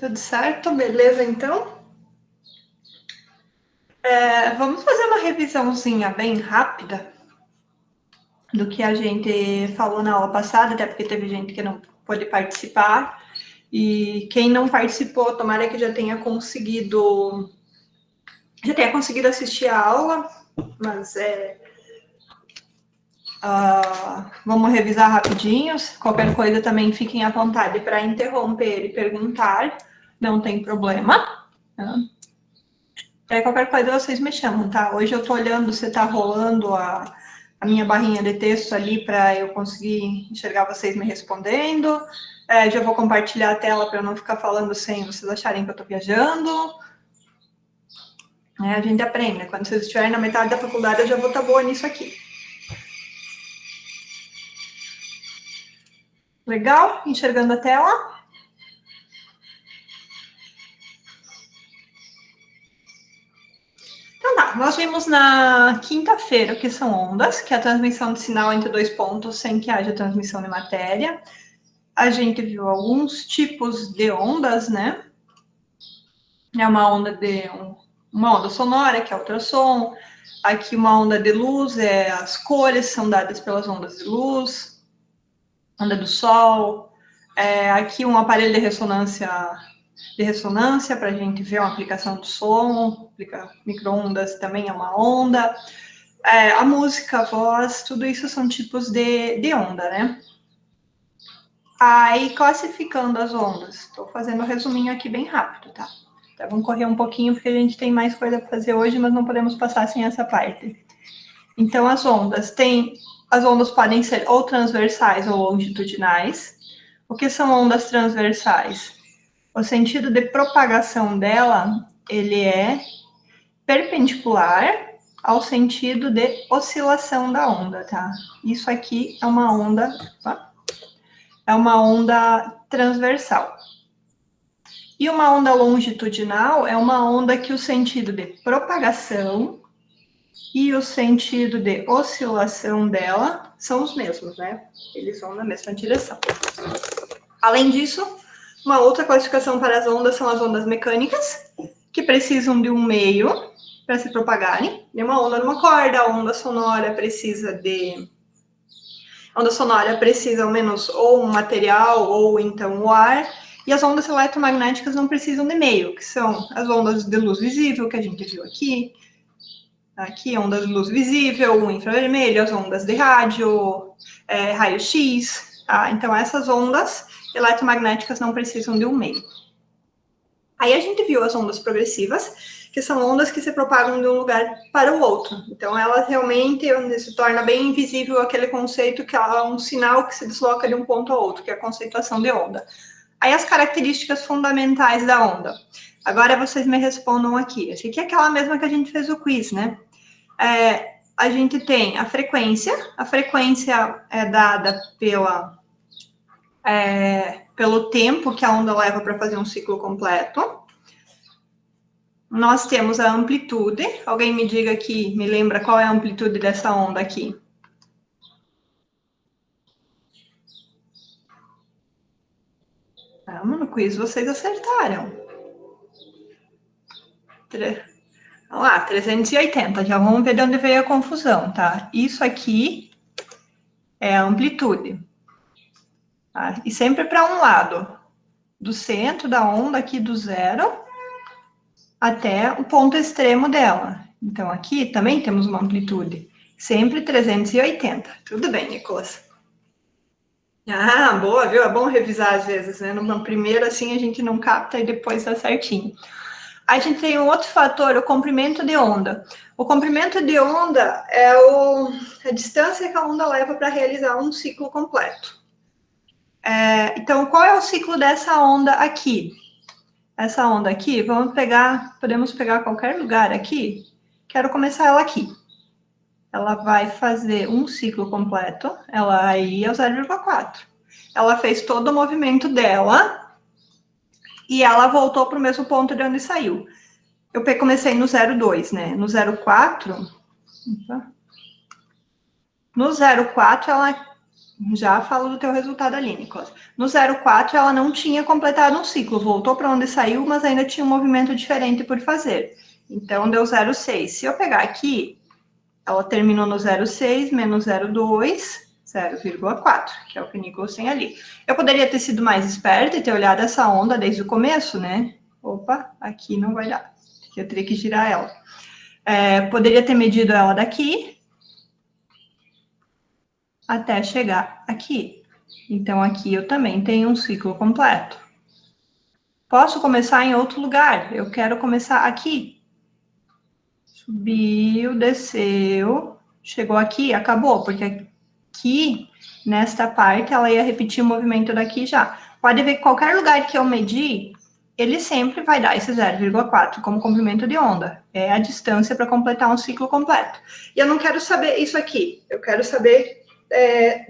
Tudo certo? Beleza, então? Vamos fazer uma revisãozinha bem rápida do que a gente falou na aula passada, até porque teve gente que não pôde participar. E quem não participou, tomara que já tenha conseguido assistir a aula, mas vamos revisar rapidinho. Qualquer coisa também fiquem à vontade para interromper e perguntar, não tem problema. Qualquer coisa vocês me chamam, tá? Hoje eu tô olhando se tá rolando a minha barrinha de texto ali para eu conseguir enxergar vocês me respondendo. Já vou compartilhar a tela para eu não ficar falando sem vocês acharem que eu tô viajando. A gente aprende. Quando vocês estiverem na metade da faculdade, eu já vou estar boa nisso aqui. Legal? Enxergando a tela? Então tá, nós vimos na quinta-feira o que são ondas, que é a transmissão de sinal entre dois pontos sem que haja transmissão de matéria. A gente viu alguns tipos de ondas, né? É uma onda sonora, que é ultrassom. Aqui uma onda de luz, as cores são dadas pelas ondas de luz. Onda do sol. Aqui um aparelho de ressonância para a gente ver uma aplicação do som. Micro-ondas também é uma onda. A música, a voz, tudo isso são tipos de onda, né? Aí, classificando as ondas. Estou fazendo um resuminho aqui bem rápido, tá? Então, vamos correr um pouquinho, porque a gente tem mais coisa para fazer hoje, mas não podemos passar sem essa parte. Então, as ondas podem ser ou transversais ou longitudinais. O que são ondas transversais? O sentido de propagação dela, ele é perpendicular ao sentido de oscilação da onda, tá? Isso aqui é uma onda transversal. E uma onda longitudinal é uma onda que o sentido de propagação e o sentido de oscilação dela são os mesmos, né? Eles vão na mesma direção. Além disso, uma outra classificação para as ondas são as ondas mecânicas, que precisam de um meio para se propagarem. Uma onda numa corda, a onda sonora precisa ao menos ou um material ou então o ar. E as ondas eletromagnéticas não precisam de meio, que são as ondas de luz visível, que a gente viu aqui. Aqui, ondas de luz visível, o infravermelho, as ondas de rádio, raio-x. Tá? Então, essas ondas eletromagnéticas não precisam de um meio. Aí a gente viu as ondas progressivas, que são ondas que se propagam de um lugar para o outro. Então, elas realmente se torna bem invisível aquele conceito que é um sinal que se desloca de um ponto a outro, que é a conceituação de onda. Aí as características fundamentais da onda. Agora vocês me respondam aqui. Essa aqui é aquela mesma que a gente fez o quiz, né? A gente tem a frequência é dada pelo tempo que a onda leva para fazer um ciclo completo. Nós temos a amplitude. Alguém me diga aqui, me lembra qual é a amplitude dessa onda aqui? No quiz vocês acertaram. Vamos lá, 380. Já vamos ver de onde veio a confusão, tá? Isso aqui é a amplitude. Tá? E sempre para um lado. Do centro da onda, aqui do zero, até o ponto extremo dela. Então, aqui também temos uma amplitude. Sempre 380. Tudo bem, Nicolas? Boa, viu? É bom revisar às vezes, né? No primeiro, assim, a gente não capta e depois dá certinho. A gente tem um outro fator, o comprimento de onda. O comprimento de onda é a distância que a onda leva para realizar um ciclo completo. Então, qual é o ciclo dessa onda aqui? Essa onda aqui, podemos pegar qualquer lugar aqui. Quero começar ela aqui. Ela vai fazer um ciclo completo, ela aí é o 0,4. Ela fez todo o movimento dela e ela voltou para o mesmo ponto de onde saiu. Eu comecei no 0,2, né? No 0,4, ela Já falo do teu resultado ali, Nicolas. No 0,4, ela não tinha completado um ciclo, voltou para onde saiu, mas ainda tinha um movimento diferente por fazer. Então, deu 0,6. Se eu pegar aqui, ela terminou no 0,6 menos 0,2, 0,4, que é o que o Nicolas tem ali. Eu poderia ter sido mais esperta e ter olhado essa onda desde o começo, né? Opa, aqui não vai dar. Aqui eu teria que girar ela. Poderia ter medido ela daqui até chegar aqui. Então, aqui eu também tenho um ciclo completo. Posso começar em outro lugar. Eu quero começar aqui. Subiu, desceu, chegou aqui, acabou, porque aqui, nesta parte, ela ia repetir o movimento daqui já. Pode ver que qualquer lugar que eu medir, ele sempre vai dar esse 0,4 como comprimento de onda. É a distância para completar um ciclo completo. E eu não quero saber isso aqui. Eu quero saber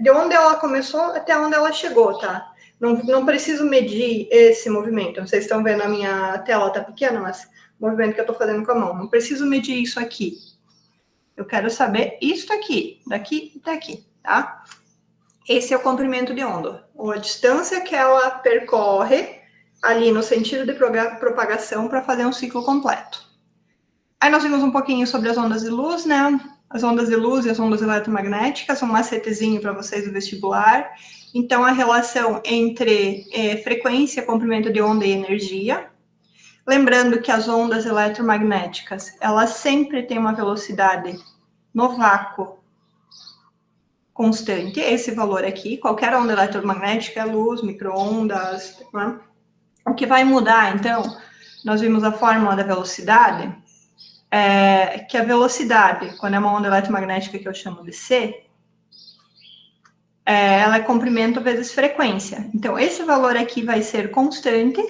de onde ela começou até onde ela chegou, tá? Não preciso medir esse movimento. Vocês estão vendo a minha tela tá pequena, mas o movimento que eu estou fazendo com a mão. Não preciso medir isso aqui. Eu quero saber isso aqui, daqui até aqui, tá? Esse é o comprimento de onda, ou a distância que ela percorre ali no sentido de propagação para fazer um ciclo completo. Aí nós vimos um pouquinho sobre as ondas de luz, né? As ondas de luz e as ondas eletromagnéticas, um macetezinho para vocês do vestibular. Então, a relação entre frequência, comprimento de onda e energia. Lembrando que as ondas eletromagnéticas, elas sempre têm uma velocidade no vácuo constante, esse valor aqui. Qualquer onda eletromagnética é luz, micro-ondas, né? O que vai mudar, então, nós vimos a fórmula da velocidade, que a velocidade, quando é uma onda eletromagnética que eu chamo de C, ela é comprimento vezes frequência. Então, esse valor aqui vai ser constante,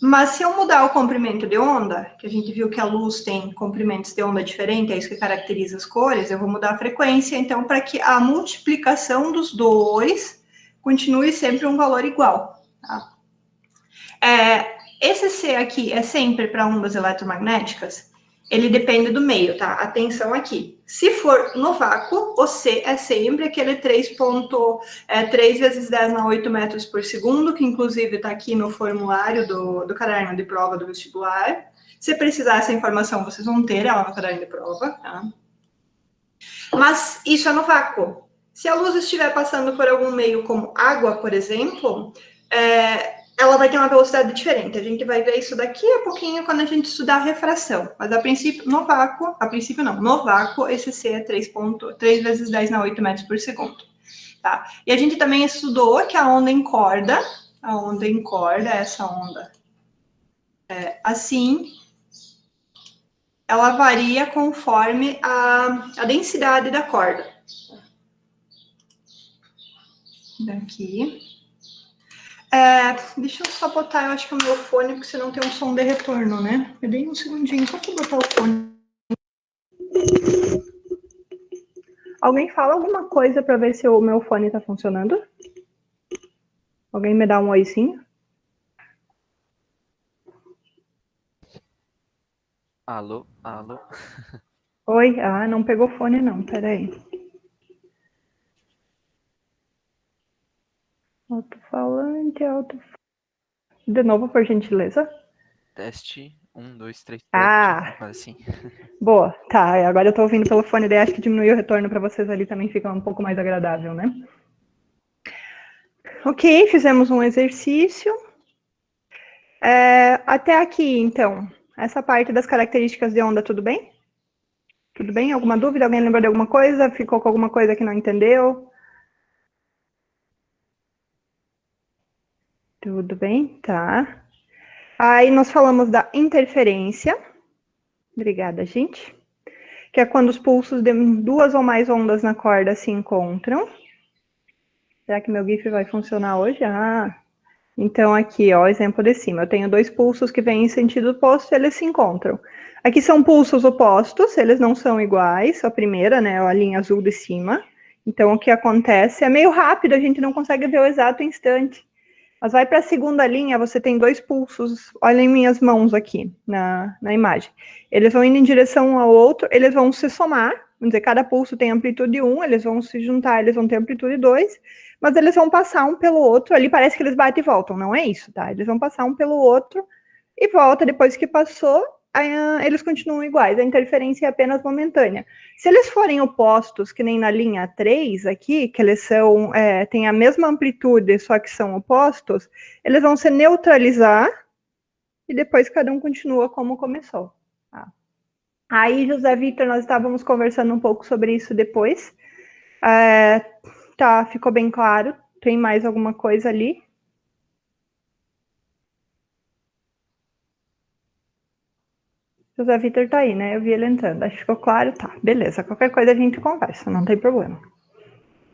mas se eu mudar o comprimento de onda, que a gente viu que a luz tem comprimentos de onda diferentes, é isso que caracteriza as cores, eu vou mudar a frequência, então, para que a multiplicação dos dois continue sempre um valor igual. Tá? Esse C aqui é sempre para ondas eletromagnéticas? Ele depende do meio, tá? Atenção aqui. Se for no vácuo, o C é sempre aquele 3 vezes 10 na 8 metros por segundo, que inclusive está aqui no formulário do caderno de prova do vestibular. Se precisar essa informação, vocês vão ter ela no caderno de prova, tá? Mas isso é no vácuo. Se a luz estiver passando por algum meio como água, por exemplo, ela vai ter uma velocidade diferente. A gente vai ver isso daqui a pouquinho quando a gente estudar a refração. Mas a princípio, no vácuo, esse C é 3 vezes 10 na 8 metros por segundo. Tá? E a gente também estudou que a onda em corda, essa onda assim, ela varia conforme a densidade da corda. Daqui. Deixa eu só botar, eu acho que o meu fone, porque senão tem um som de retorno, né? Eu dei um segundinho só para botar o fone. Alguém fala alguma coisa para ver se o meu fone está funcionando? Alguém me dá um oizinho? Alô, alô. Oi, não pegou fone não, peraí. Alto-falante, alto-falante. De novo, por gentileza. Teste 1, 2, 3, teste. Assim. Boa, tá. Agora eu tô ouvindo pelo fone, daí acho que diminuir o retorno para vocês ali também fica um pouco mais agradável, né? Ok, fizemos um exercício. Até aqui, então, essa parte das características de onda, tudo bem? Tudo bem? Alguma dúvida? Alguém lembrou de alguma coisa? Ficou com alguma coisa que não entendeu? Tudo bem? Tá. Aí nós falamos da interferência. Obrigada, gente. Que é quando os pulsos de duas ou mais ondas na corda se encontram. Será que meu GIF vai funcionar hoje? Então aqui, ó, exemplo de cima. Eu tenho dois pulsos que vêm em sentido oposto, eles se encontram. Aqui são pulsos opostos, eles não são iguais. A primeira, né, a linha azul de cima. Então o que acontece é meio rápido, a gente não consegue ver o exato instante. Mas vai para a segunda linha, você tem dois pulsos, olhem minhas mãos aqui na imagem. Eles vão indo em direção um ao outro, eles vão se somar, vamos dizer, cada pulso tem amplitude 1, eles vão se juntar, eles vão ter amplitude 2, mas eles vão passar um pelo outro, ali parece que eles batem e voltam, não é isso, tá? Eles vão passar um pelo outro e volta depois que passou, eles continuam iguais, a interferência é apenas momentânea. Se eles forem opostos, que nem na linha 3 aqui, que eles são, têm a mesma amplitude, só que são opostos, eles vão se neutralizar e depois cada um continua como começou. Tá? Aí, José Victor, nós estávamos conversando um pouco sobre isso depois. Tá, ficou bem claro. Tem mais alguma coisa ali? José Victor tá aí, né? Eu vi ele entrando. Acho que ficou claro? Tá, beleza. Qualquer coisa a gente conversa, não tem problema.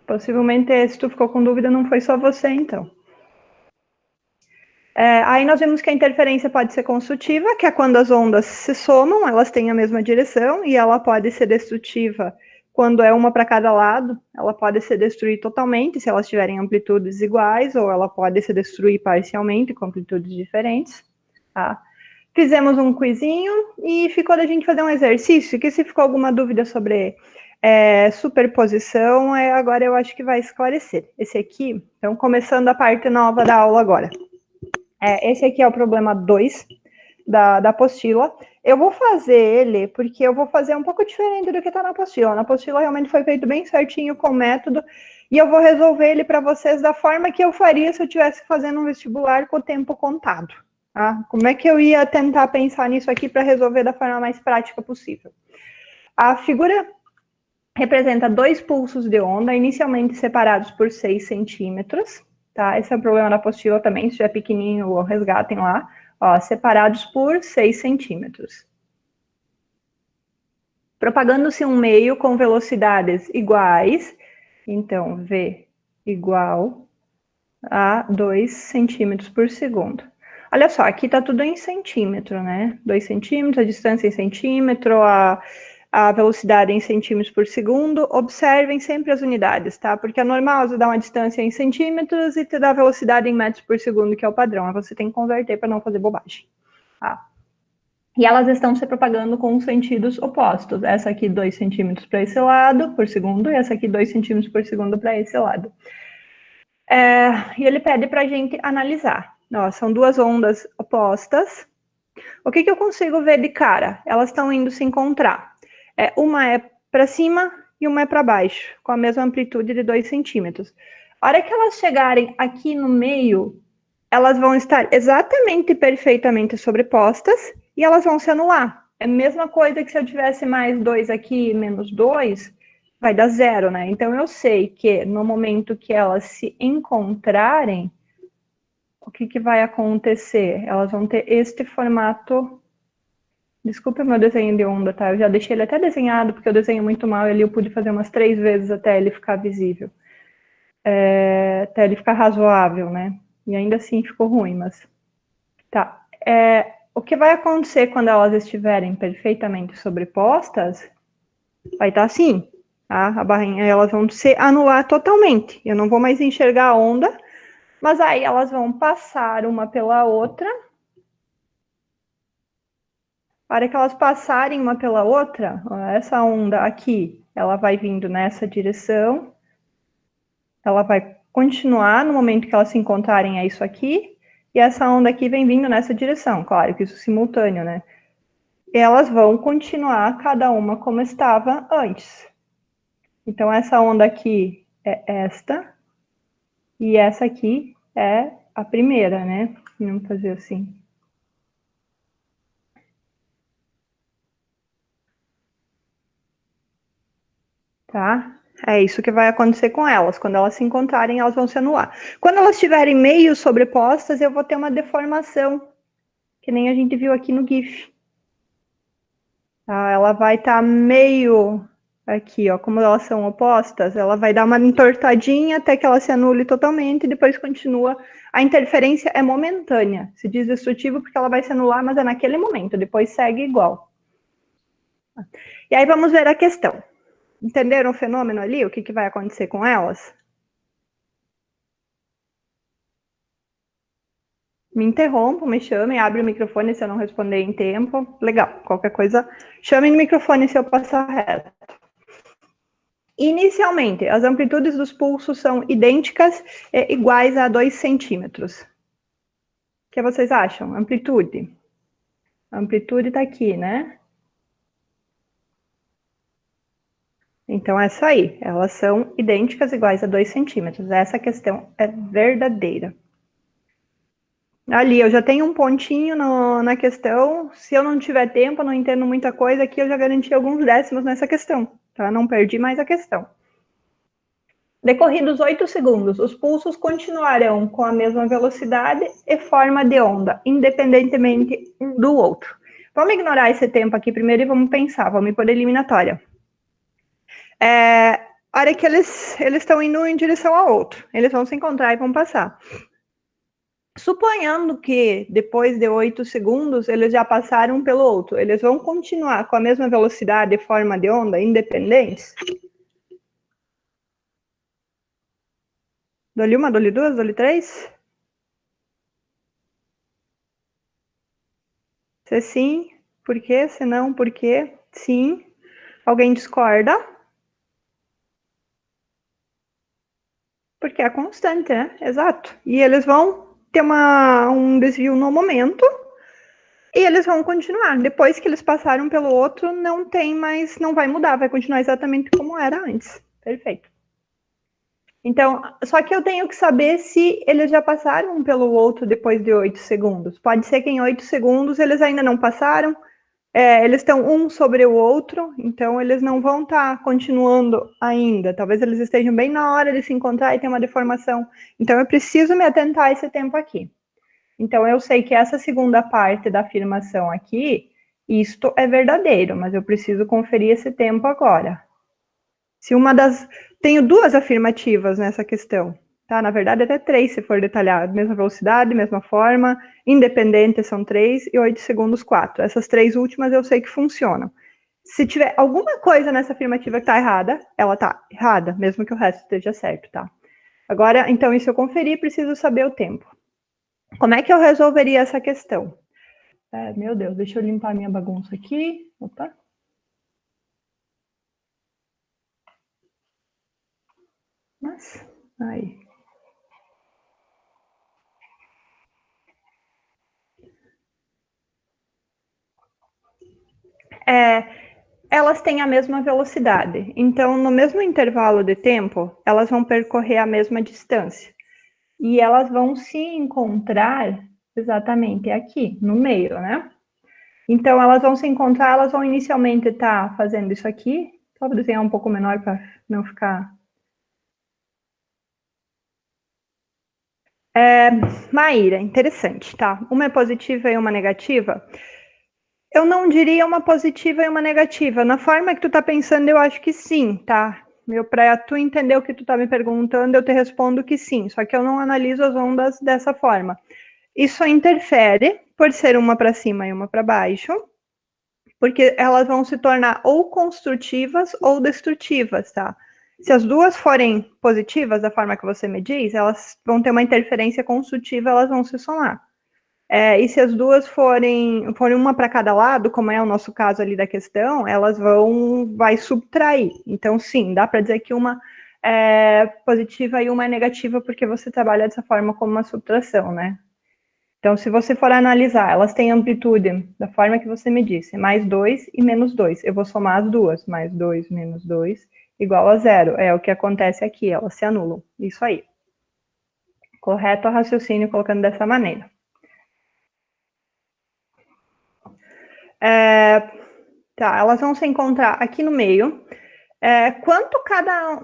Possivelmente, se tu ficou com dúvida, não foi só você, então. Aí nós vimos que a interferência pode ser construtiva, que é quando as ondas se somam, elas têm a mesma direção, e ela pode ser destrutiva quando é uma para cada lado. Ela pode se destruir totalmente, se elas tiverem amplitudes iguais, ou ela pode se destruir parcialmente, com amplitudes diferentes. Tá? Fizemos um quizinho, e ficou da gente fazer um exercício, que se ficou alguma dúvida sobre superposição, agora eu acho que vai esclarecer. Esse aqui, então começando a parte nova da aula agora. Esse aqui é o problema 2 da apostila. Eu vou fazer ele porque eu vou fazer um pouco diferente do que está na apostila. Na apostila realmente foi feito bem certinho com o método e eu vou resolver ele para vocês da forma que eu faria se eu estivesse fazendo um vestibular com o tempo contado. Tá? Como é que eu ia tentar pensar nisso aqui para resolver da forma mais prática possível? A figura representa 2 pulsos de onda, inicialmente separados por 6 centímetros. Tá? Esse é o problema da apostila também, se é pequenininho, resgatem lá. Ó, separados por 6 centímetros. Propagando-se um meio com velocidades iguais, então V igual a 2 centímetros por segundo. Olha só, aqui está tudo em centímetro, né? 2 centímetros, a distância em centímetro, a velocidade em centímetros por segundo. Observem sempre as unidades, tá? Porque é normal você dar uma distância em centímetros e te dar a velocidade em metros por segundo, que é o padrão. Você tem que converter para não fazer bobagem. Tá? E elas estão se propagando com sentidos opostos. Essa aqui 2 centímetros para esse lado por segundo, e essa aqui 2 centímetros por segundo para esse lado. E ele pede para a gente analisar. Ó, são 2 ondas opostas. O que eu consigo ver de cara? Elas estão indo se encontrar. Uma é para cima e uma é para baixo, com a mesma amplitude de 2 centímetros. A hora que elas chegarem aqui no meio, elas vão estar exatamente perfeitamente sobrepostas e elas vão se anular. É a mesma coisa que se eu tivesse mais 2 aqui, menos 2, vai dar 0, né? Então, eu sei que no momento que elas se encontrarem, o que vai acontecer? Elas vão ter este formato. Desculpa o meu desenho de onda, tá? Eu já deixei ele até desenhado, porque eu desenho muito mal, e eu pude fazer umas 3 vezes até ele ficar visível. Até ele ficar razoável, né? E ainda assim ficou ruim, mas... Tá. O que vai acontecer quando elas estiverem perfeitamente sobrepostas, vai estar assim, tá? A barrinha, elas vão se anular totalmente. Eu não vou mais enxergar a onda, mas aí elas vão passar uma pela outra. A hora que elas passarem uma pela outra, ó, essa onda aqui, ela vai vindo nessa direção, ela vai continuar no momento que elas se encontrarem, é isso aqui, e essa onda aqui vem vindo nessa direção, claro que isso é simultâneo, né? E elas vão continuar cada uma como estava antes. Então, essa onda aqui é esta, e essa aqui é a primeira, né? Vamos fazer assim. Tá? É isso que vai acontecer com elas. Quando elas se encontrarem, elas vão se anular. Quando elas estiverem meio sobrepostas, eu vou ter uma deformação, que nem a gente viu aqui no GIF. Tá? Ela vai estar meio aqui, ó, como elas são opostas, ela vai dar uma entortadinha até que ela se anule totalmente e depois continua. A interferência é momentânea, se diz destrutivo porque ela vai se anular, mas é naquele momento, depois segue igual. E aí vamos ver a questão. Entenderam o fenômeno ali? O que vai acontecer com elas? Me interrompam, me chamem, abre o microfone se eu não responder em tempo. Legal, qualquer coisa, chamem no microfone se eu passar reto. Inicialmente, as amplitudes dos pulsos são idênticas e iguais a 2 centímetros. O que vocês acham? Amplitude. A amplitude está aqui, né? Então, é isso aí. Elas são idênticas, iguais a 2 centímetros. Essa questão é verdadeira. Ali, eu já tenho um pontinho na questão. Se eu não tiver tempo, eu não entendo muita coisa, aqui eu já garanti alguns décimos nessa questão, tá? Não perdi mais a questão. Decorridos 8 segundos, os pulsos continuarão com a mesma velocidade e forma de onda, independentemente um do outro. Vamos ignorar esse tempo aqui primeiro e vamos pensar, vamos ir por eliminatória. A hora que eles estão indo em direção ao outro, eles vão se encontrar e vão passar. Suponhando que depois de 8 segundos eles já passaram pelo outro, eles vão continuar com a mesma velocidade e forma de onda, independentes? Dou-lhe uma, dou-lhe duas, dou-lhe três? Se sim, por quê? Se não, por quê? Sim. Alguém discorda? Porque é constante, né? Exato. E eles vão ter um desvio no momento e eles vão continuar. Depois que eles passaram pelo outro, não tem mais, não vai mudar, vai continuar exatamente como era antes. Perfeito. Então, só que eu tenho que saber se eles já passaram um pelo outro depois de 8 segundos. Pode ser que em 8 segundos eles ainda não passaram, eles estão um sobre o outro, então eles não vão estar continuando ainda. Talvez eles estejam bem na hora de se encontrar e ter uma deformação. Então eu preciso me atentar a esse tempo aqui. Então eu sei que essa segunda parte da afirmação aqui, isto é verdadeiro, mas eu preciso conferir esse tempo agora. Se uma das... Tenho duas afirmativas nessa questão, tá? Na verdade, até três, se for detalhar. Mesma velocidade, mesma forma, independente são 3 e 8 segundos 4. Essas três últimas eu sei que funcionam. Se tiver alguma coisa nessa afirmativa que está errada, ela está errada, mesmo que o resto esteja certo, tá? Agora, então, isso eu conferi, preciso saber o tempo. Como é que eu resolveria essa questão? Meu Deus, deixa eu limpar minha bagunça aqui. Opa. Mas, aí. Elas têm a mesma velocidade. Então, no mesmo intervalo de tempo, elas vão percorrer a mesma distância. E elas vão se encontrar exatamente aqui, no meio, né? Então, elas vão se encontrar, elas vão inicialmente estar fazendo isso aqui. Só vou desenhar um pouco menor para não ficar... Maíra, interessante, tá? Uma é positiva e uma negativa. Eu não diria uma positiva e uma negativa. Na forma que tu tá pensando, eu acho que sim, tá? Para tu entender o que tu tá me perguntando, eu te respondo que sim. Só que eu não analiso as ondas dessa forma. Isso interfere por ser uma para cima e uma para baixo, porque elas vão se tornar ou construtivas ou destrutivas, tá? Se as duas forem positivas, da forma que você me diz, elas vão ter uma interferência construtiva, elas vão se somar. E se as duas forem uma para cada lado, como é o nosso caso ali da questão, elas vai subtrair. Então, sim, dá para dizer que uma é positiva e uma é negativa, porque você trabalha dessa forma como uma subtração, né? Então, se você for analisar, elas têm amplitude, da forma que você me disse, mais 2 e menos 2. Eu vou somar as duas, mais 2 menos 2 igual a 0. É o que acontece aqui, elas se anulam. Isso aí. Correto o raciocínio colocando dessa maneira. Tá, elas vão se encontrar aqui no meio. Quanto cada...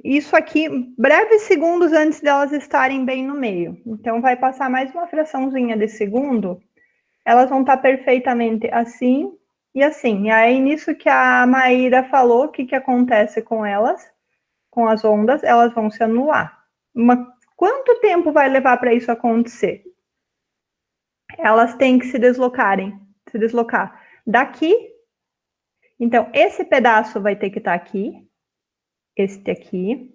Isso aqui, breves segundos antes delas estarem bem no meio. Então, vai passar mais uma fraçãozinha de segundo. Elas vão estar perfeitamente assim e assim. E aí, nisso que a Maíra falou, o que acontece com elas, com as ondas, elas vão se anular. Quanto tempo vai levar para isso acontecer? Elas têm que se deslocar daqui. Então, esse pedaço vai ter que estar aqui, este aqui,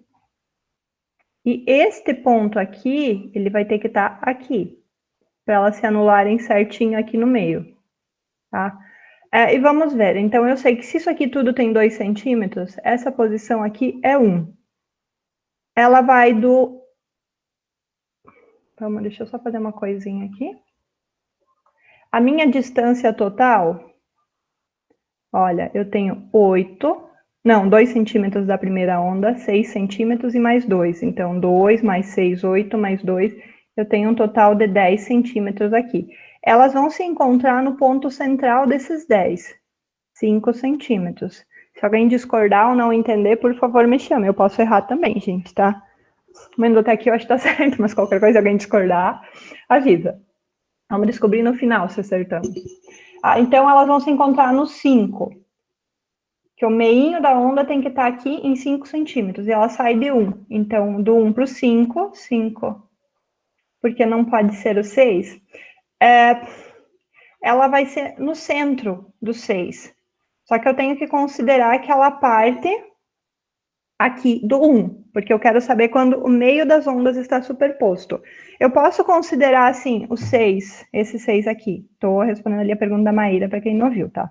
e este ponto aqui, ele vai ter que estar aqui, para elas se anularem certinho aqui no meio, tá? E vamos ver. Então, eu sei que se isso aqui tudo tem 2 centímetros, essa posição aqui é 1. Ela vai do... Vamos, deixa eu só fazer uma coisinha aqui. A minha distância total, olha, eu tenho 2 centímetros da primeira onda, 6 centímetros e mais 2. Então, 2 mais 6, 8 mais 2, eu tenho um total de 10 centímetros aqui. Elas vão se encontrar no ponto central desses 10, 5 centímetros. Se alguém discordar ou não entender, por favor, me chame. Eu posso errar também, gente, tá? Mas até aqui eu acho que tá certo, mas qualquer coisa, se alguém discordar, avisa. Vamos descobrir no final se acertamos. Então, elas vão se encontrar no 5. Que o meinho da onda tem que estar aqui em 5 centímetros, e ela sai de 1. Então, do 1 para o 5, 5, porque não pode ser o 6, ela vai ser no centro do 6. Só que eu tenho que considerar que ela parte aqui do 1, porque eu quero saber quando o meio das ondas está superposto. Eu posso considerar, assim, o 6, esse 6 aqui. Estou respondendo ali a pergunta da Maíra, para quem não viu, tá?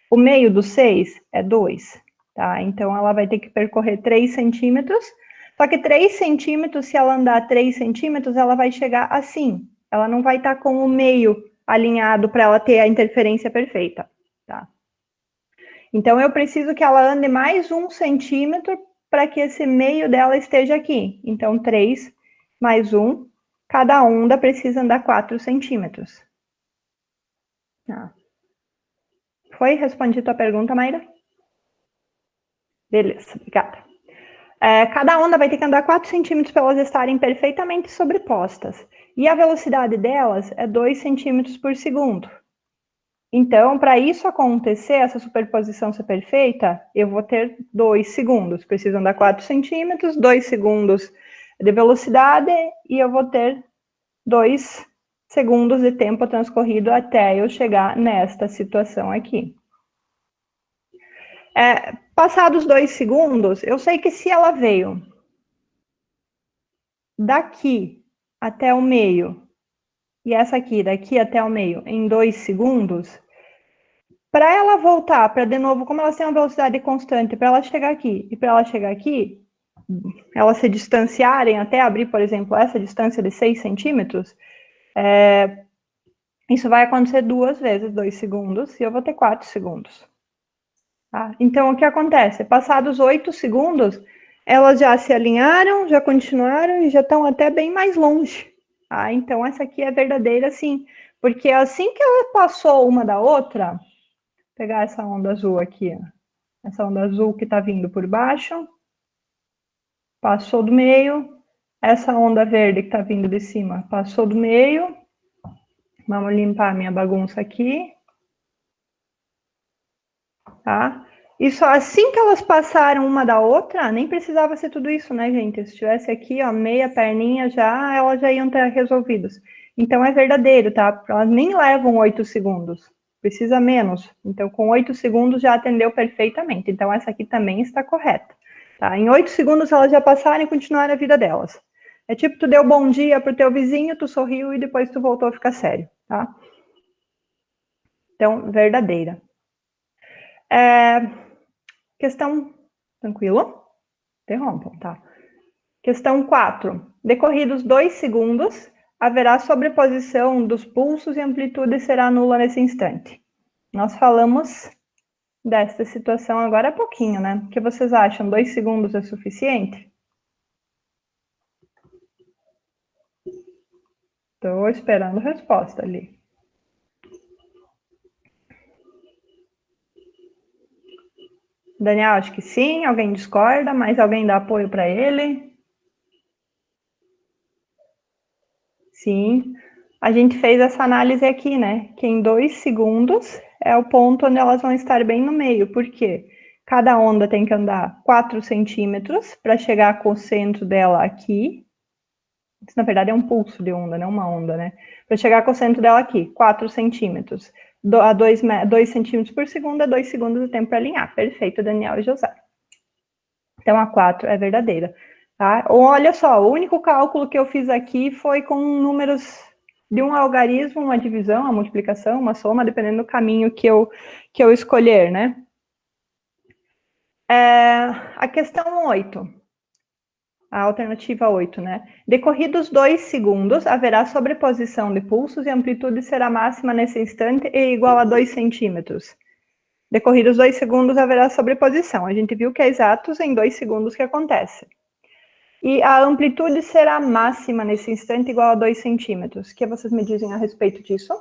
O meio do 6 é 2, tá? Então, ela vai ter que percorrer 3 centímetros, só que 3 centímetros, se ela andar 3 centímetros, ela vai chegar assim. Ela não vai estar com o meio alinhado para ela ter a interferência perfeita, tá? Então, eu preciso que ela ande mais 1 centímetro para que esse meio dela esteja aqui. Então, 3 mais 1, cada onda precisa andar 4 centímetros. Tá. Foi respondida a tua pergunta, Mayra? Beleza, obrigada. Cada onda vai ter que andar 4 centímetros para elas estarem perfeitamente sobrepostas. E a velocidade delas é 2 centímetros por segundo. Então, para isso acontecer, essa superposição ser perfeita, eu vou ter 2 segundos. Preciso andar 4 centímetros, 2 segundos de velocidade, e eu vou ter 2 segundos de tempo transcorrido até eu chegar nesta situação aqui. Passados 2 segundos, eu sei que se ela veio daqui até o meio, e essa aqui daqui até o meio, em 2 segundos, para ela voltar para, de novo, como elas têm uma velocidade constante, para ela chegar aqui e para ela chegar aqui, elas se distanciarem até abrir, por exemplo, essa distância de 6 centímetros, isso vai acontecer 2 vezes 2 segundos, e eu vou ter 4 segundos. Tá? Então, o que acontece? Passados 8 segundos, elas já se alinharam, já continuaram e já estão até bem mais longe. Tá? Então, essa aqui é verdadeira, sim. Porque assim que ela passou uma da outra, vou pegar essa onda azul aqui, ó. Essa onda azul que está vindo por baixo, passou do meio. Essa onda verde que está vindo de cima, passou do meio. Vamos limpar a minha bagunça aqui. Tá? E só assim que elas passaram uma da outra, nem precisava ser tudo isso, né, gente? Se tivesse aqui, ó, meia perninha já, elas já iam estar resolvidas. Então, é verdadeiro, tá? Elas nem levam 8 segundos. Precisa menos. Então, com 8 segundos já atendeu perfeitamente. Então, essa aqui também está correta. Tá? Em 8 segundos, elas já passaram e continuaram a vida delas. É tipo, tu deu bom dia pro teu vizinho, tu sorriu e depois tu voltou a ficar sério, tá? Então, verdadeira. Questão... Tranquilo? Interrompam, tá? Questão 4. Decorridos 2 segundos, haverá sobreposição dos pulsos e a amplitude será nula nesse instante. Nós falamos desta situação agora há pouquinho, né? O que vocês acham? 2 segundos é suficiente? Estou esperando a resposta ali. Daniel, acho que sim. Alguém discorda? Mais alguém dá apoio para ele? Sim. A gente fez essa análise aqui, né? Que em 2 segundos é o ponto onde elas vão estar bem no meio. Por quê? Cada onda tem que andar 4 centímetros para chegar com o centro dela aqui. Isso, na verdade, é um pulso de onda, não uma onda, né? Para chegar com o centro dela aqui, 4 centímetros. A 2 centímetros por segundo é 2 segundos de tempo para alinhar. Perfeito, Daniel e José. Então, a 4 é verdadeira. Tá? Olha só, o único cálculo que eu fiz aqui foi com números de um algarismo, uma divisão, uma multiplicação, uma soma, dependendo do caminho que eu escolher, né? A questão 8. A alternativa 8, né? Decorridos 2 segundos, haverá sobreposição de pulsos e a amplitude será máxima nesse instante e igual a 2 centímetros. Decorridos 2 segundos, haverá sobreposição. A gente viu que é exatos em 2 segundos que acontece. E a amplitude será máxima nesse instante igual a 2 centímetros. O que vocês me dizem a respeito disso?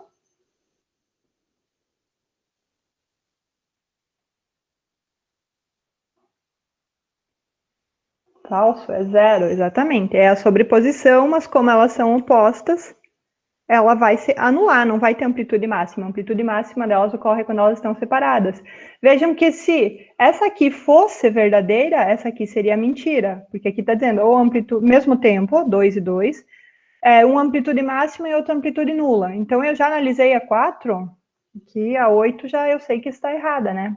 Falso, é zero, exatamente. É a sobreposição, mas como elas são opostas, ela vai se anular, não vai ter amplitude máxima. A amplitude máxima delas ocorre quando elas estão separadas. Vejam que se essa aqui fosse verdadeira, essa aqui seria mentira, porque aqui está dizendo ou amplitude, mesmo tempo, 2 e 2, uma amplitude máxima e outra amplitude nula. Então, eu já analisei a 4, que a 8 já eu sei que está errada, né?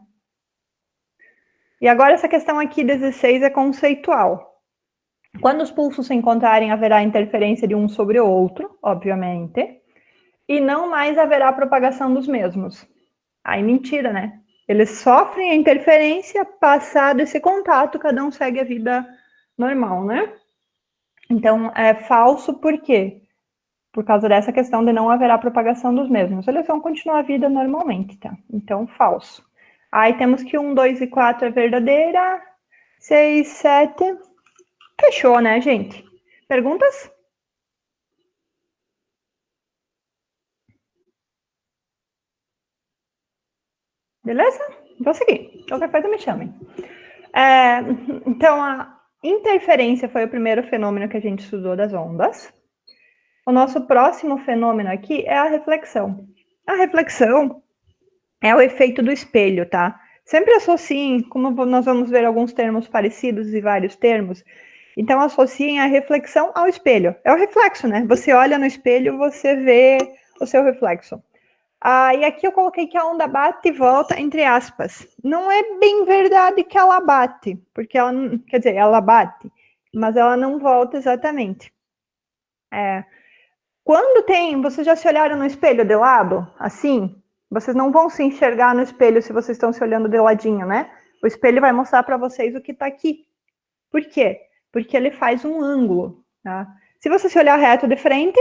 E agora essa questão aqui, 16, é conceitual. Quando os pulsos se encontrarem, haverá interferência de um sobre o outro, obviamente, e não mais haverá propagação dos mesmos. Aí, mentira, né? Eles sofrem a interferência, passado esse contato, cada um segue a vida normal, né? Então, é falso por quê? Por causa dessa questão de não haverá propagação dos mesmos. Eles vão continuar a vida normalmente, tá? Então, falso. Aí temos que 1, 2 e 4 é verdadeira. 6, 7. Fechou, né, gente? Perguntas? Beleza? Vou seguir. Qualquer coisa me chamem. Então, a interferência foi o primeiro fenômeno que a gente estudou das ondas. O nosso próximo fenômeno aqui é a reflexão. A reflexão é o efeito do espelho, tá? Sempre associem, como nós vamos ver alguns termos parecidos e vários termos, então associem a reflexão ao espelho. É o reflexo, né? Você olha no espelho, você vê o seu reflexo. E aqui eu coloquei que a onda bate e volta, entre aspas. Não é bem verdade que ela bate, porque ela, quer dizer, ela bate, mas ela não volta exatamente. Quando vocês já se olharam no espelho de lado, assim? Vocês não vão se enxergar no espelho se vocês estão se olhando de ladinho, né? O espelho vai mostrar para vocês o que está aqui. Por quê? Porque ele faz um ângulo, tá? Se você se olhar reto de frente,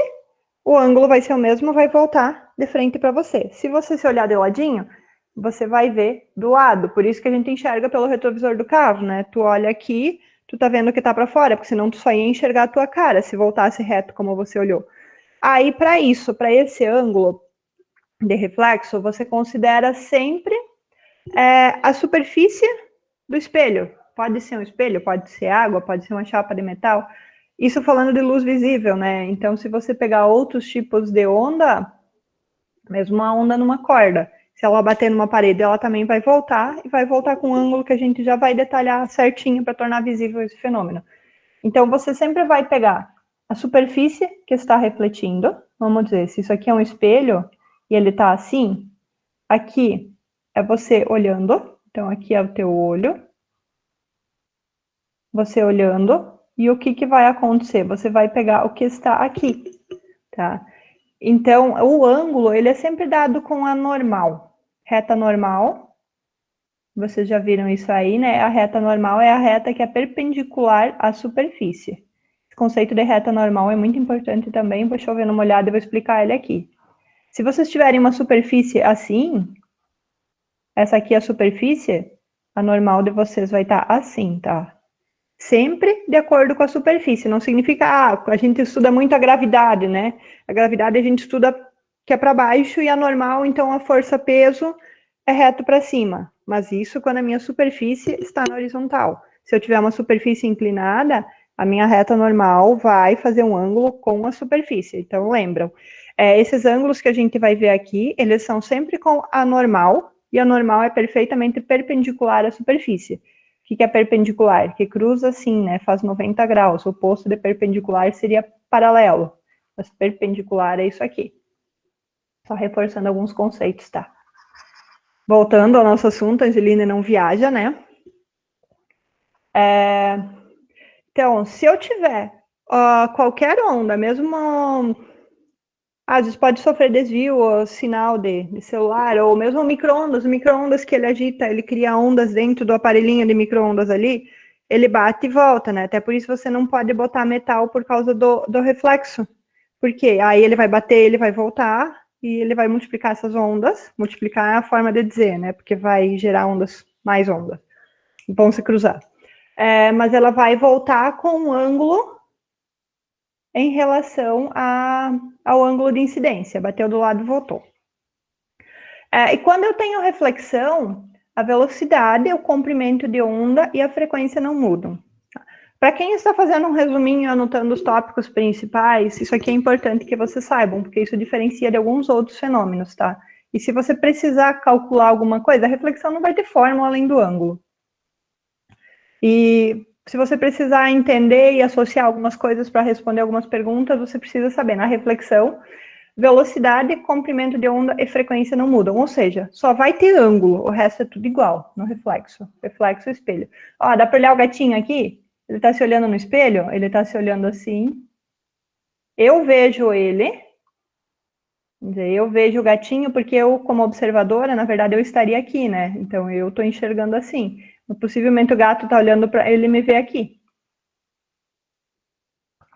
o ângulo vai ser o mesmo, vai voltar de frente para você. Se você se olhar de ladinho, você vai ver do lado. Por isso que a gente enxerga pelo retrovisor do carro, né? Tu olha aqui, tu tá vendo o que tá para fora, porque senão tu só ia enxergar a tua cara se voltasse reto como você olhou. Aí, para isso, para esse ângulo de reflexo, você considera sempre a superfície do espelho. Pode ser um espelho, pode ser água, pode ser uma chapa de metal. Isso falando de luz visível, né? Então, se você pegar outros tipos de onda, mesmo uma onda numa corda, se ela bater numa parede, ela também vai voltar e vai voltar com um ângulo que a gente já vai detalhar certinho para tornar visível esse fenômeno. Então, você sempre vai pegar a superfície que está refletindo. Vamos dizer, se isso aqui é um espelho e ele está assim, aqui é você olhando. Então, aqui é o teu olho. Você olhando. E o que vai acontecer? Você vai pegar o que está aqui, tá? Então, o ângulo, ele é sempre dado com a normal. Reta normal. Vocês já viram isso aí, né? A reta normal é a reta que é perpendicular à superfície. Esse conceito de reta normal é muito importante também. Vou chover numa olhada e vou explicar ele aqui. Se vocês tiverem uma superfície assim, essa aqui é a superfície, a normal de vocês vai estar assim, tá? Sempre de acordo com a superfície. Não significa, a gente estuda muito a gravidade, né? A gravidade a gente estuda que é para baixo e a normal, então a força-peso é reto para cima. Mas isso quando a minha superfície está na horizontal. Se eu tiver uma superfície inclinada, a minha reta normal vai fazer um ângulo com a superfície. Então, lembram, esses ângulos que a gente vai ver aqui, eles são sempre com a normal, e a normal é perfeitamente perpendicular à superfície. O que é perpendicular? Que cruza assim, né? Faz 90 graus. O oposto de perpendicular seria paralelo. Mas perpendicular é isso aqui. Só reforçando alguns conceitos, tá? Voltando ao nosso assunto, a Angelina não viaja, né? Então, se eu tiver qualquer onda, mesmo Às vezes pode sofrer desvio ou sinal de celular, ou mesmo o micro-ondas que ele agita, ele cria ondas dentro do aparelhinho de micro-ondas ali, ele bate e volta, né? Até por isso você não pode botar metal por causa do reflexo. Porque aí ele vai bater, ele vai voltar, e ele vai multiplicar essas ondas. Multiplicar é a forma de dizer, né? Porque vai gerar ondas, mais ondas. Vão se cruzar. Mas ela vai voltar com um ângulo em relação ao ângulo de incidência. Bateu do lado e voltou. E quando eu tenho reflexão, a velocidade, o comprimento de onda e a frequência não mudam. Para quem está fazendo um resuminho, anotando os tópicos principais, isso aqui é importante que vocês saibam, porque isso diferencia de alguns outros fenômenos, tá? E se você precisar calcular alguma coisa, a reflexão não vai ter fórmula além do ângulo. E se você precisar entender e associar algumas coisas para responder algumas perguntas, você precisa saber, na reflexão, velocidade, comprimento de onda e frequência não mudam. Ou seja, só vai ter ângulo, o resto é tudo igual no reflexo. Reflexo e espelho. Ó, dá para olhar o gatinho aqui? Ele está se olhando no espelho? Ele está se olhando assim. Eu vejo ele. Quer dizer, eu vejo o gatinho porque eu, como observadora, na verdade, eu estaria aqui, né? Então, eu estou enxergando assim. Possivelmente o gato está olhando para ele me ver aqui.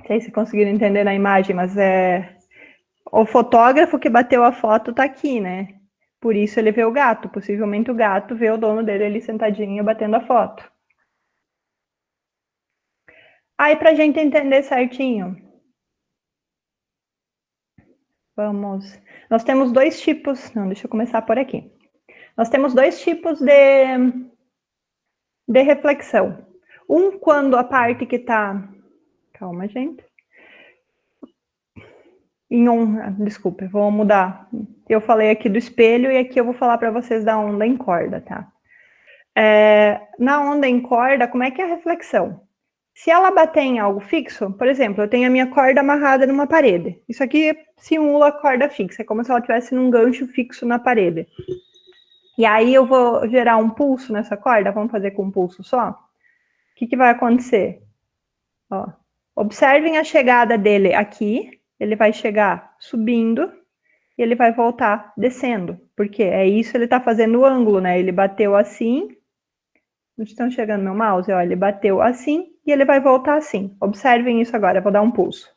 Não sei se conseguiram entender na imagem, mas o fotógrafo que bateu a foto está aqui, né? Por isso ele vê o gato. Possivelmente o gato vê o dono dele ali sentadinho batendo a foto. Aí, para a gente entender certinho, vamos... Nós temos dois tipos... Não, deixa eu começar por aqui. Nós temos dois tipos de reflexão. Um, quando a parte que está... Calma, gente. Desculpa, vou mudar. Eu falei aqui do espelho e aqui eu vou falar para vocês da onda em corda, tá? Na onda em corda, como é que é a reflexão? Se ela bater em algo fixo, por exemplo, eu tenho a minha corda amarrada numa parede. Isso aqui simula a corda fixa, é como se ela estivesse num gancho fixo na parede. E aí eu vou gerar um pulso nessa corda, vamos fazer com um pulso só? O que vai acontecer? Ó, observem a chegada dele aqui, ele vai chegar subindo e ele vai voltar descendo, porque é isso ele está fazendo o ângulo, né? Ele bateu assim, onde estão chegando meu mouse? Ó, ele bateu assim e ele vai voltar assim. Observem isso agora, eu vou dar um pulso.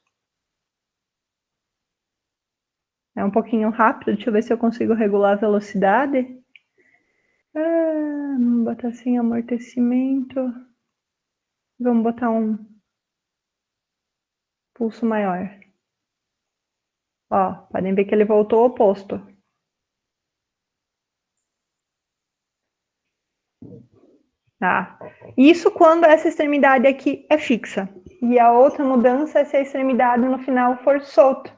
É um pouquinho rápido, deixa eu ver se eu consigo regular a velocidade. Vamos botar assim, amortecimento. Vamos botar um pulso maior. Ó, podem ver que ele voltou ao oposto. Tá? Isso quando essa extremidade aqui é fixa. E a outra mudança é se a extremidade no final for solta.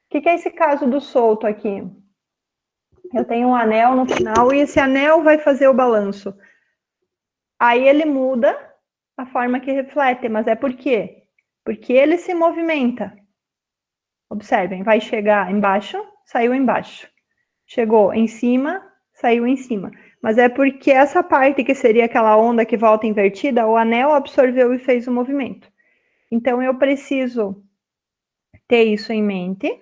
O que é esse caso do solto aqui? Eu tenho um anel no final e esse anel vai fazer o balanço. Aí ele muda a forma que reflete, mas é por quê? Porque ele se movimenta. Observem, vai chegar embaixo, saiu embaixo. Chegou em cima, saiu em cima. Mas é porque essa parte que seria aquela onda que volta invertida, o anel absorveu e fez o movimento. Então eu preciso ter isso em mente.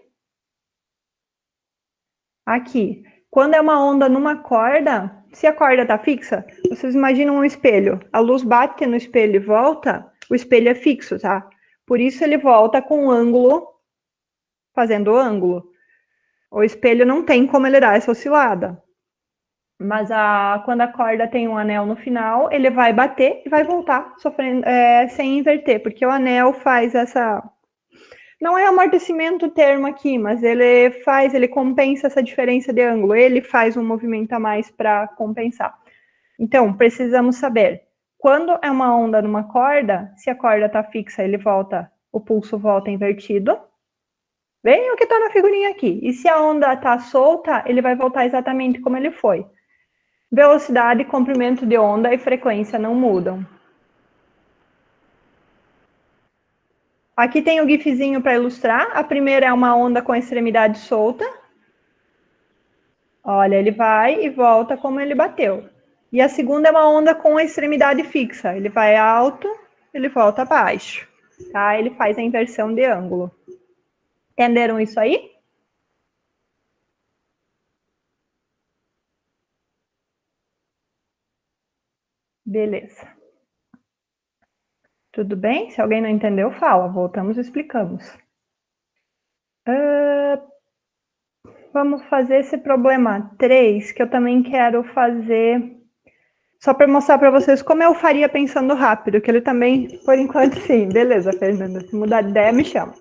Aqui, quando é uma onda numa corda, se a corda está fixa, vocês imaginam um espelho. A luz bate no espelho e volta, o espelho é fixo, tá? Por isso ele volta com um ângulo, fazendo o ângulo. O espelho não tem como ele dar essa oscilada. Mas quando a corda tem um anel no final, ele vai bater e vai voltar sofrendo, sem inverter, porque o anel faz essa... Não é amortecimento o termo aqui, mas ele compensa essa diferença de ângulo, ele faz um movimento a mais para compensar. Então, precisamos saber, quando é uma onda numa corda, se a corda está fixa, o pulso volta invertido, bem o que está na figurinha aqui. E se a onda está solta, ele vai voltar exatamente como ele foi. Velocidade, comprimento de onda e frequência não mudam. Aqui tem o gifzinho para ilustrar. A primeira é uma onda com a extremidade solta. Olha, ele vai e volta como ele bateu. E a segunda é uma onda com a extremidade fixa. Ele vai alto, ele volta baixo. Tá? Ele faz a inversão de ângulo. Entenderam isso aí? Beleza. Tudo bem? Se alguém não entendeu, fala. Voltamos e explicamos. Vamos fazer esse problema 3, que eu também quero fazer só para mostrar para vocês como eu faria pensando rápido, que ele também, por enquanto, sim. Beleza, Fernanda. Se mudar de ideia, me chama.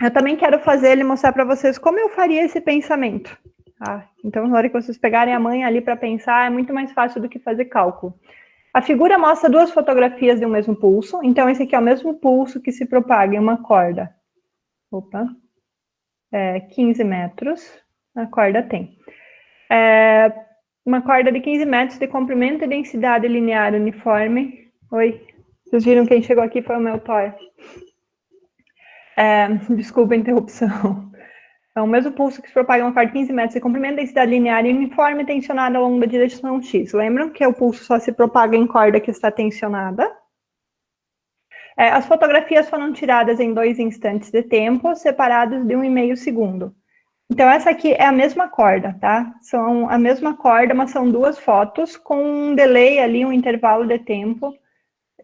Eu também quero fazer ele mostrar para vocês como eu faria esse pensamento. Tá? Então, na hora que vocês pegarem a manha ali para pensar, é muito mais fácil do que fazer cálculo. A figura mostra duas fotografias de um mesmo pulso. Então, esse aqui é o mesmo pulso que se propaga em uma corda. 15 metros. A corda tem. Uma corda de 15 metros de comprimento e densidade linear uniforme. Oi, vocês viram quem chegou aqui foi o meu Thor. Desculpa a interrupção. É o mesmo pulso que se propaga uma corda de 15 metros de comprimento, densidade linear e uniforme tensionada ao longo da direção X. Lembram que o pulso só se propaga em corda que está tensionada? As fotografias foram tiradas em 2 instantes de tempo, separados de 1,5 segundo. Então, essa aqui é a mesma corda, tá? São a mesma corda, mas são duas fotos com um delay ali, um intervalo de tempo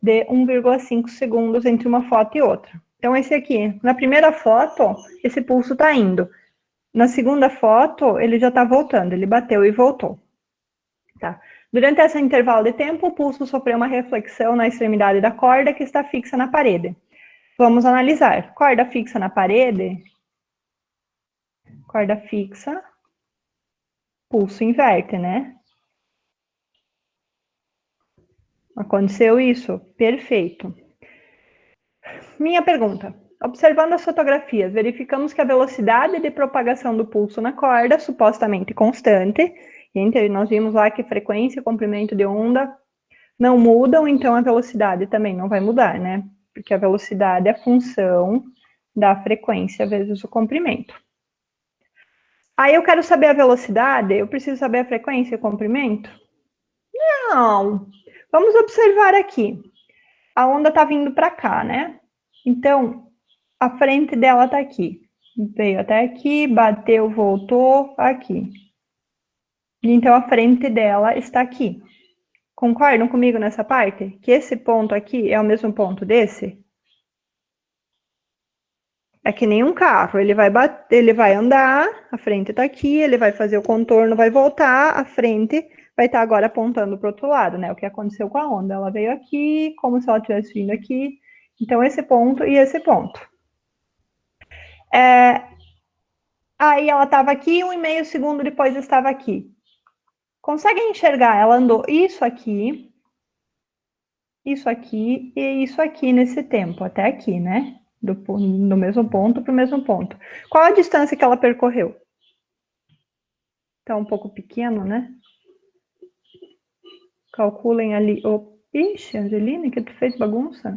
de 1,5 segundos entre uma foto e outra. Então, esse aqui, na primeira foto, esse pulso está indo. Na segunda foto, ele já está voltando, ele bateu e voltou. Tá? Durante esse intervalo de tempo, o pulso sofreu uma reflexão na extremidade da corda que está fixa na parede. Vamos analisar. Corda fixa na parede. Corda fixa. Pulso inverte, né? Aconteceu isso? Perfeito. Minha pergunta. Observando as fotografias, verificamos que a velocidade de propagação do pulso na corda, supostamente constante, e nós vimos lá que frequência e comprimento de onda não mudam, então a velocidade também não vai mudar, né? Porque a velocidade é função da frequência vezes o comprimento. Aí eu quero saber a velocidade, eu preciso saber a frequência e o comprimento? Não. Vamos observar aqui. A onda está vindo para cá, né? Então, a frente dela está aqui. Veio até aqui, bateu, voltou, aqui. Então, a frente dela está aqui. Concordam comigo nessa parte? Que esse ponto aqui é o mesmo ponto desse? É que nem um carro, ele vai bater, ele vai andar, a frente está aqui, ele vai fazer o contorno, vai voltar, a frente vai estar agora apontando para o outro lado, né? O que aconteceu com a onda? Ela veio aqui, como se ela tivesse vindo aqui. Então, esse ponto e esse ponto. Aí ela estava aqui, 1,5 segundo depois estava aqui. Conseguem enxergar? Ela andou isso aqui e isso aqui nesse tempo, até aqui, né? Do mesmo ponto para o mesmo ponto. Qual a distância que ela percorreu? Tá um pouco pequeno, né? Calculem ali. Ixi, Angelina, que tu fez bagunça?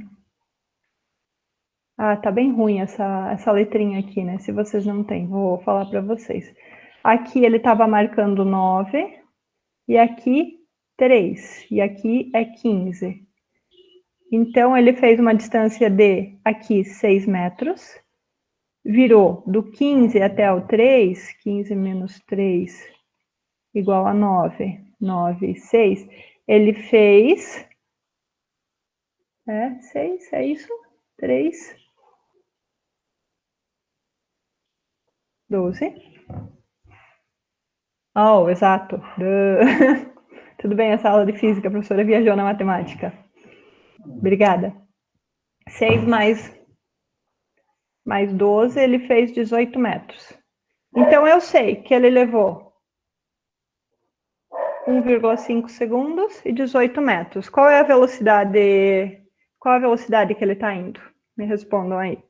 Ah, tá bem ruim essa letrinha aqui, né? Se vocês não têm, vou falar para vocês. Aqui ele estava marcando 9, e aqui 3, e aqui é 15. Então, ele fez uma distância de, aqui, 6 metros, virou do 15 até o 3, 15 menos 3 igual a 9, 9, 6, ele fez, 6, é isso? 3, 12. Oh, exato. Tudo bem, essa aula de física, a professora viajou na matemática. Obrigada. 6 mais 12, ele fez 18 metros. Então, eu sei que ele levou 1,5 segundos e 18 metros. Qual é a velocidade? Qual a velocidade que ele está indo? Me respondam aí.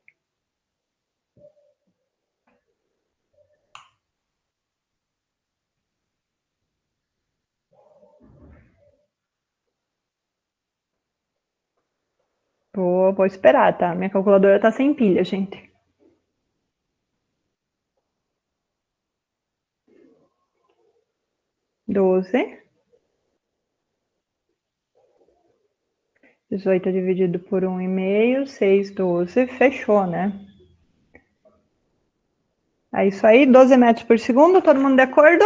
Vou esperar, tá? Minha calculadora tá sem pilha, gente. Doze. 18 dividido por 1,5, 6, 12. Fechou, né? É isso aí, 12 metros por segundo. Todo mundo de acordo?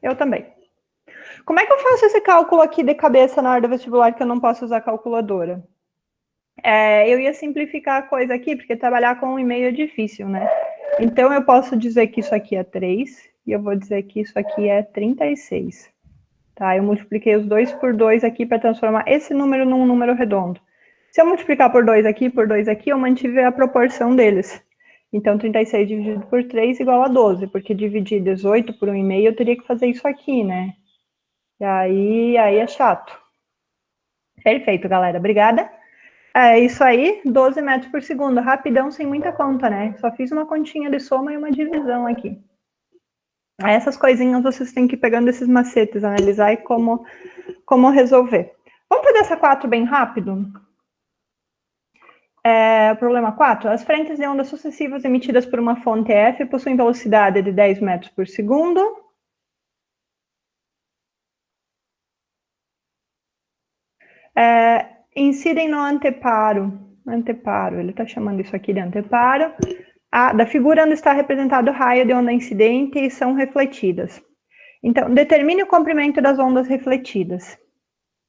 Eu também. Como é que eu faço esse cálculo aqui de cabeça na hora do vestibular que eu não posso usar calculadora? Eu ia simplificar a coisa aqui, porque trabalhar com 1,5 é difícil, né? Então, eu posso dizer que isso aqui é 3, e eu vou dizer que isso aqui é 36. Tá? Eu multipliquei os 2 por 2 aqui para transformar esse número num número redondo. Se eu multiplicar por 2 aqui, eu mantive a proporção deles. Então, 36 dividido por 3 igual a 12, porque dividir 18 por 1,5 eu teria que fazer isso aqui, né? E aí é chato. Perfeito, galera. Obrigada. É isso aí, 12 metros por segundo. Rapidão, sem muita conta, né? Só fiz uma continha de soma e uma divisão aqui. Essas coisinhas vocês têm que ir pegando esses macetes, analisar e como resolver. Vamos fazer essa 4 bem rápido? Problema 4. As frentes de ondas sucessivas emitidas por uma fonte F possuem velocidade de 10 metros por segundo. Incidem no anteparo. Ele está chamando isso aqui de anteparo. Da figura onde está representado o raio de onda incidente e são refletidas. Então, determine o comprimento das ondas refletidas.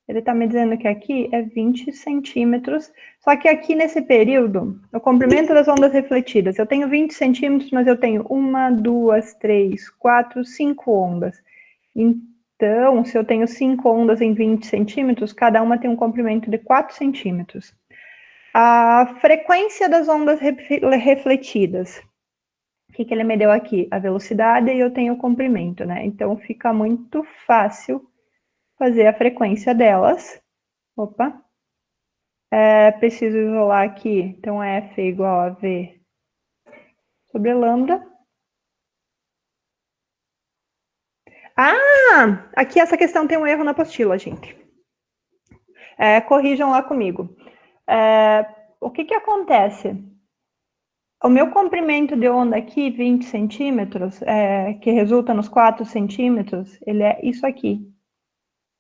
Ele está me dizendo que aqui é 20 centímetros, só que aqui nesse período, o comprimento das ondas refletidas, eu tenho 20 centímetros, mas eu tenho 1, 2, 3, 4, 5 ondas. Então, se eu tenho 5 ondas em 20 centímetros, cada uma tem um comprimento de 4 centímetros. A frequência das ondas refletidas. O que ele me deu aqui? A velocidade e eu tenho o comprimento, né? Então, fica muito fácil fazer a frequência delas. Opa. Preciso isolar aqui. Então, F é igual a V sobre lambda. Aqui essa questão tem um erro na apostila, gente. Corrijam lá comigo. O que acontece? O meu comprimento de onda aqui, 20 centímetros, que resulta nos 4 centímetros, ele é isso aqui.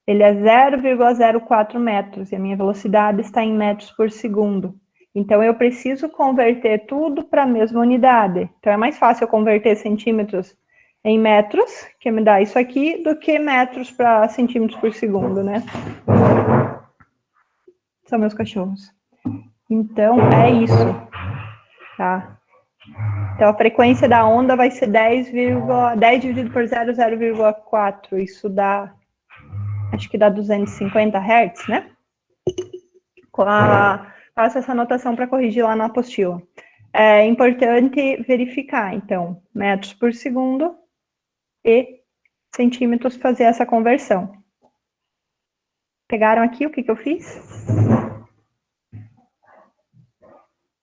Ele é 0,04 metros e a minha velocidade está em metros por segundo. Então, eu preciso converter tudo para a mesma unidade. Então, é mais fácil eu converter centímetros em metros, que me dá isso aqui, do que metros para centímetros por segundo, né? São meus cachorros. Então, é isso. Tá? Então, a frequência da onda vai ser 10 dividido por 0,4. Isso dá, acho que dá 250 Hz, né? Faço essa anotação para corrigir lá na apostila. É importante verificar, então, metros por segundo e centímetros, fazer essa conversão. Pegaram aqui o que eu fiz?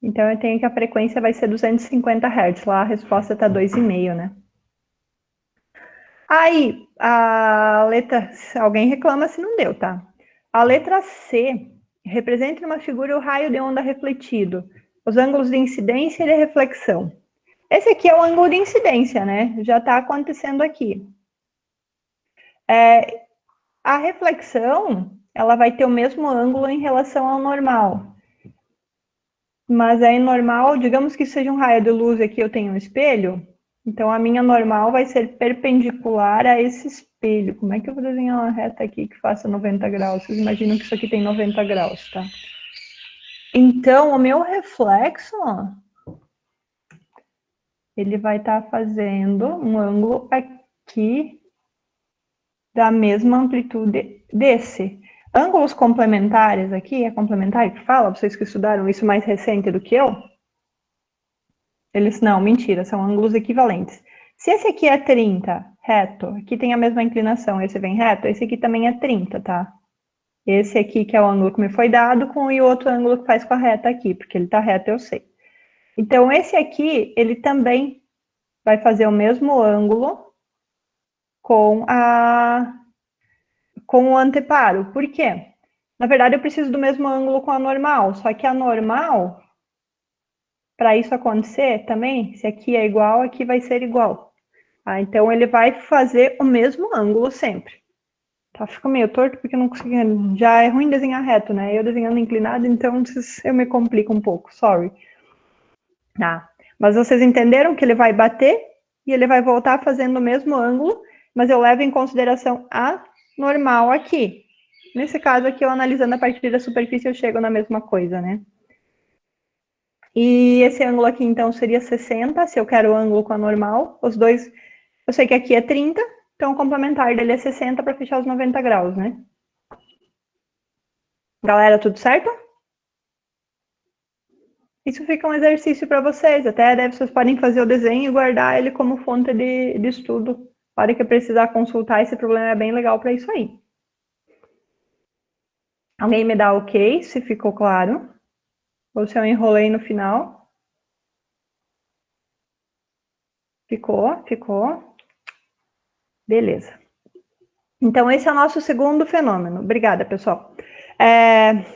Então, eu tenho que a frequência vai ser 250 Hz. Lá a resposta está 2,5, né? Aí, a letra... Alguém reclama se não deu, tá? A letra C representa uma figura o raio de onda refletido, os ângulos de incidência e de reflexão. Esse aqui é o ângulo de incidência, né? Já está acontecendo aqui. A reflexão, ela vai ter o mesmo ângulo em relação ao normal. Mas aí normal, digamos que seja um raio de luz e aqui eu tenho um espelho, então a minha normal vai ser perpendicular a esse espelho. Como é que eu vou desenhar uma reta aqui que faça 90 graus? Vocês imaginam que isso aqui tem 90 graus, tá? Então, o meu reflexo, ó, ele vai estar fazendo um ângulo aqui da mesma amplitude desse. Ângulos complementares aqui, é complementar que fala? Vocês que estudaram isso mais recente do que eu? Não, mentira, são ângulos equivalentes. Se esse aqui é 30, reto, aqui tem a mesma inclinação, esse vem reto, esse aqui também é 30, tá? Esse aqui que é o ângulo que me foi dado com o outro ângulo que faz com a reta aqui, porque ele tá reto, eu sei. Então, esse aqui, ele também vai fazer o mesmo ângulo com o anteparo. Por quê? Na verdade, eu preciso do mesmo ângulo com a normal, só que a normal, para isso acontecer também, se aqui é igual, aqui vai ser igual. Então, ele vai fazer o mesmo ângulo sempre. Tá, fica meio torto, porque eu não consegui... Já é ruim desenhar reto, né? Eu desenhando inclinado, então eu me complico um pouco, sorry. Tá. Mas vocês entenderam que ele vai bater e ele vai voltar fazendo o mesmo ângulo, mas eu levo em consideração a normal aqui. Nesse caso aqui, eu analisando a partir da superfície, eu chego na mesma coisa, né? E esse ângulo aqui, então, seria 60, se eu quero o ângulo com a normal. Os dois, eu sei que aqui é 30, então o complementar dele é 60 para fechar os 90 graus, né? Galera, tudo certo? Isso fica um exercício para vocês. Até vocês podem fazer o desenho e guardar ele como fonte de estudo. Para que precisar consultar, esse problema é bem legal para isso aí. Alguém me dá ok, se ficou claro? Ou se eu enrolei no final? Ficou, ficou. Beleza. Então, esse é o nosso segundo fenômeno. Obrigada, pessoal.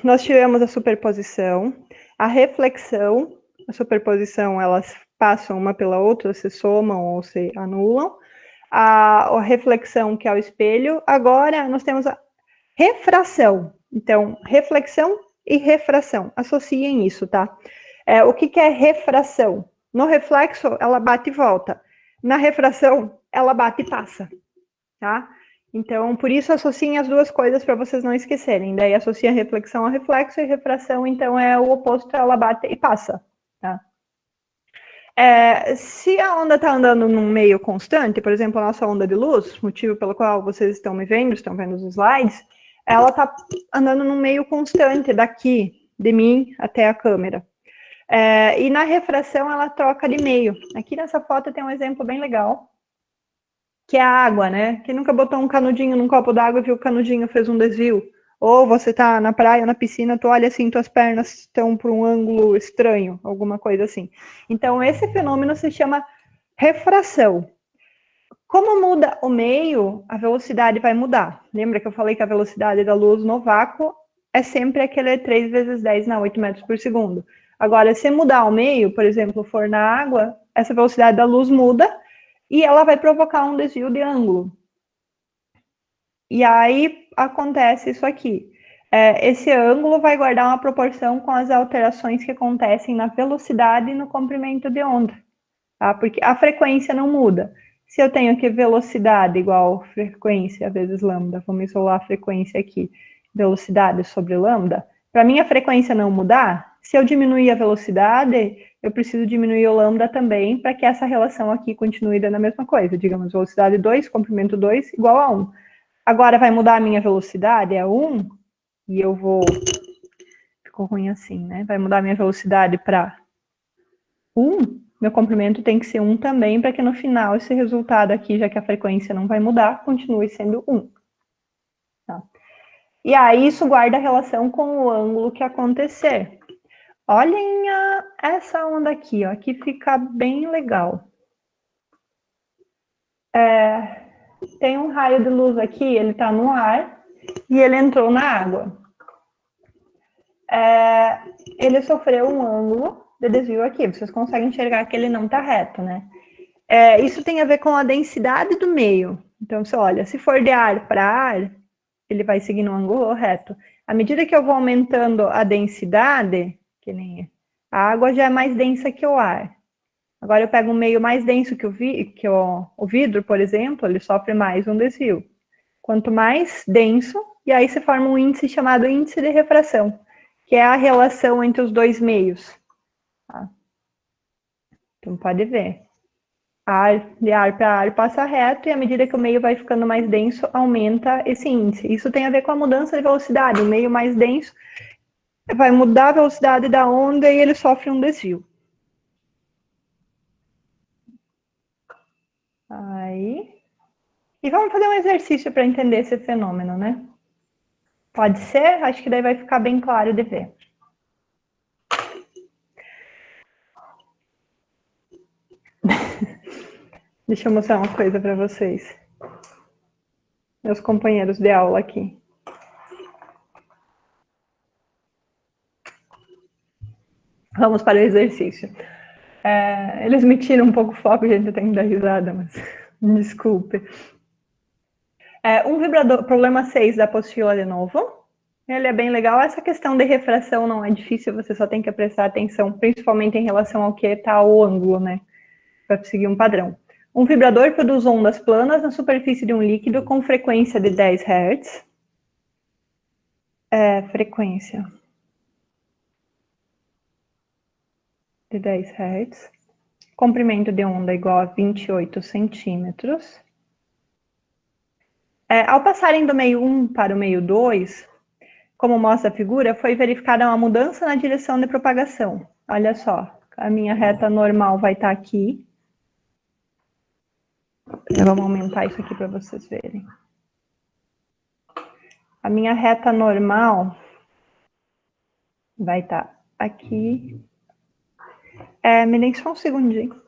Nós tivemos a superposição, a reflexão. A superposição, elas passam uma pela outra, se somam ou se anulam. A reflexão, que é o espelho. Agora, nós temos a refração. Então, reflexão e refração. Associem isso, tá? O que é refração? No reflexo, ela bate e volta. Na refração, ela bate e passa, tá? Então, por isso, associem as duas coisas para vocês não esquecerem. Daí, associa a reflexão ao reflexo e refração, então, é o oposto, ela bate e passa, tá? Se a onda está andando num meio constante, por exemplo, a nossa onda de luz, motivo pelo qual vocês estão me vendo, estão vendo os slides, ela está andando num meio constante daqui, de mim até a câmera. E na refração, ela troca de meio. Aqui nessa foto tem um exemplo bem legal, que é a água, né? Quem nunca botou um canudinho num copo d'água e viu o canudinho fez um desvio? Ou você tá na praia, na piscina, tu olha assim, tuas pernas estão para um ângulo estranho, alguma coisa assim. Então, esse fenômeno se chama refração. Como muda o meio, a velocidade vai mudar. Lembra que eu falei que a velocidade da luz no vácuo é sempre aquele 3 vezes 10 na 8 metros por segundo. Agora, se mudar o meio, por exemplo, for na água, essa velocidade da luz muda e ela vai provocar um desvio de ângulo. E aí acontece isso aqui. Esse ângulo vai guardar uma proporção com as alterações que acontecem na velocidade e no comprimento de onda, tá? Porque a frequência não muda. Se eu tenho aqui velocidade igual frequência vezes lambda, vamos isolar a frequência aqui, velocidade sobre lambda, para mim a frequência não mudar, se eu diminuir a velocidade, eu preciso diminuir o lambda também para que essa relação aqui continue dando a mesma coisa. Digamos, velocidade 2, comprimento 2, igual a 1. Agora vai mudar a minha velocidade, é 1, e eu vou... Ficou ruim assim, né? Vai mudar a minha velocidade para 1, meu comprimento tem que ser 1 também, para que no final esse resultado aqui, já que a frequência não vai mudar, continue sendo 1. Tá? E aí isso guarda a relação com o ângulo que acontecer. Olhem essa onda aqui, ó, aqui fica bem legal. Tem um raio de luz aqui, ele está no ar e ele entrou na água. Ele sofreu um ângulo de desvio aqui. Vocês conseguem enxergar que ele não está reto, né? Isso tem a ver com a densidade do meio. Então, você olha, se for de ar para ar, ele vai seguir no ângulo reto. À medida que eu vou aumentando a densidade, que nem a água já é mais densa que o ar. Agora eu pego um meio mais denso que o vidro, por exemplo, ele sofre mais um desvio. Quanto mais denso, e aí se forma um índice chamado índice de refração, que é a relação entre os dois meios. Tá? Então pode ver. De ar para ar passa reto, e à medida que o meio vai ficando mais denso, aumenta esse índice. Isso tem a ver com a mudança de velocidade. O meio mais denso vai mudar a velocidade da onda e ele sofre um desvio. Aí. E vamos fazer um exercício para entender esse fenômeno, né? Pode ser? Acho que daí vai ficar bem claro de ver. Deixa eu mostrar uma coisa para vocês. Meus companheiros de aula aqui. Vamos para o exercício. Eles me tiram um pouco o foco, gente, eu tenho que dar risada, mas desculpe. Um vibrador, problema 6 da apostila de novo. Ele é bem legal. Essa questão de refração não é difícil, você só tem que prestar atenção, principalmente em relação ao que está o ângulo, né? Para seguir um padrão. Um vibrador produz ondas planas na superfície de um líquido com frequência de 10 Hz. Frequência de 10 Hz. Comprimento de onda igual a 28 centímetros. Ao passarem do meio 1 para o meio 2, como mostra a figura, foi verificada uma mudança na direção de propagação. Olha só, a minha reta normal vai estar aqui. Vamos aumentar isso aqui para vocês verem. A minha reta normal vai estar aqui. Me deem só um segundinho.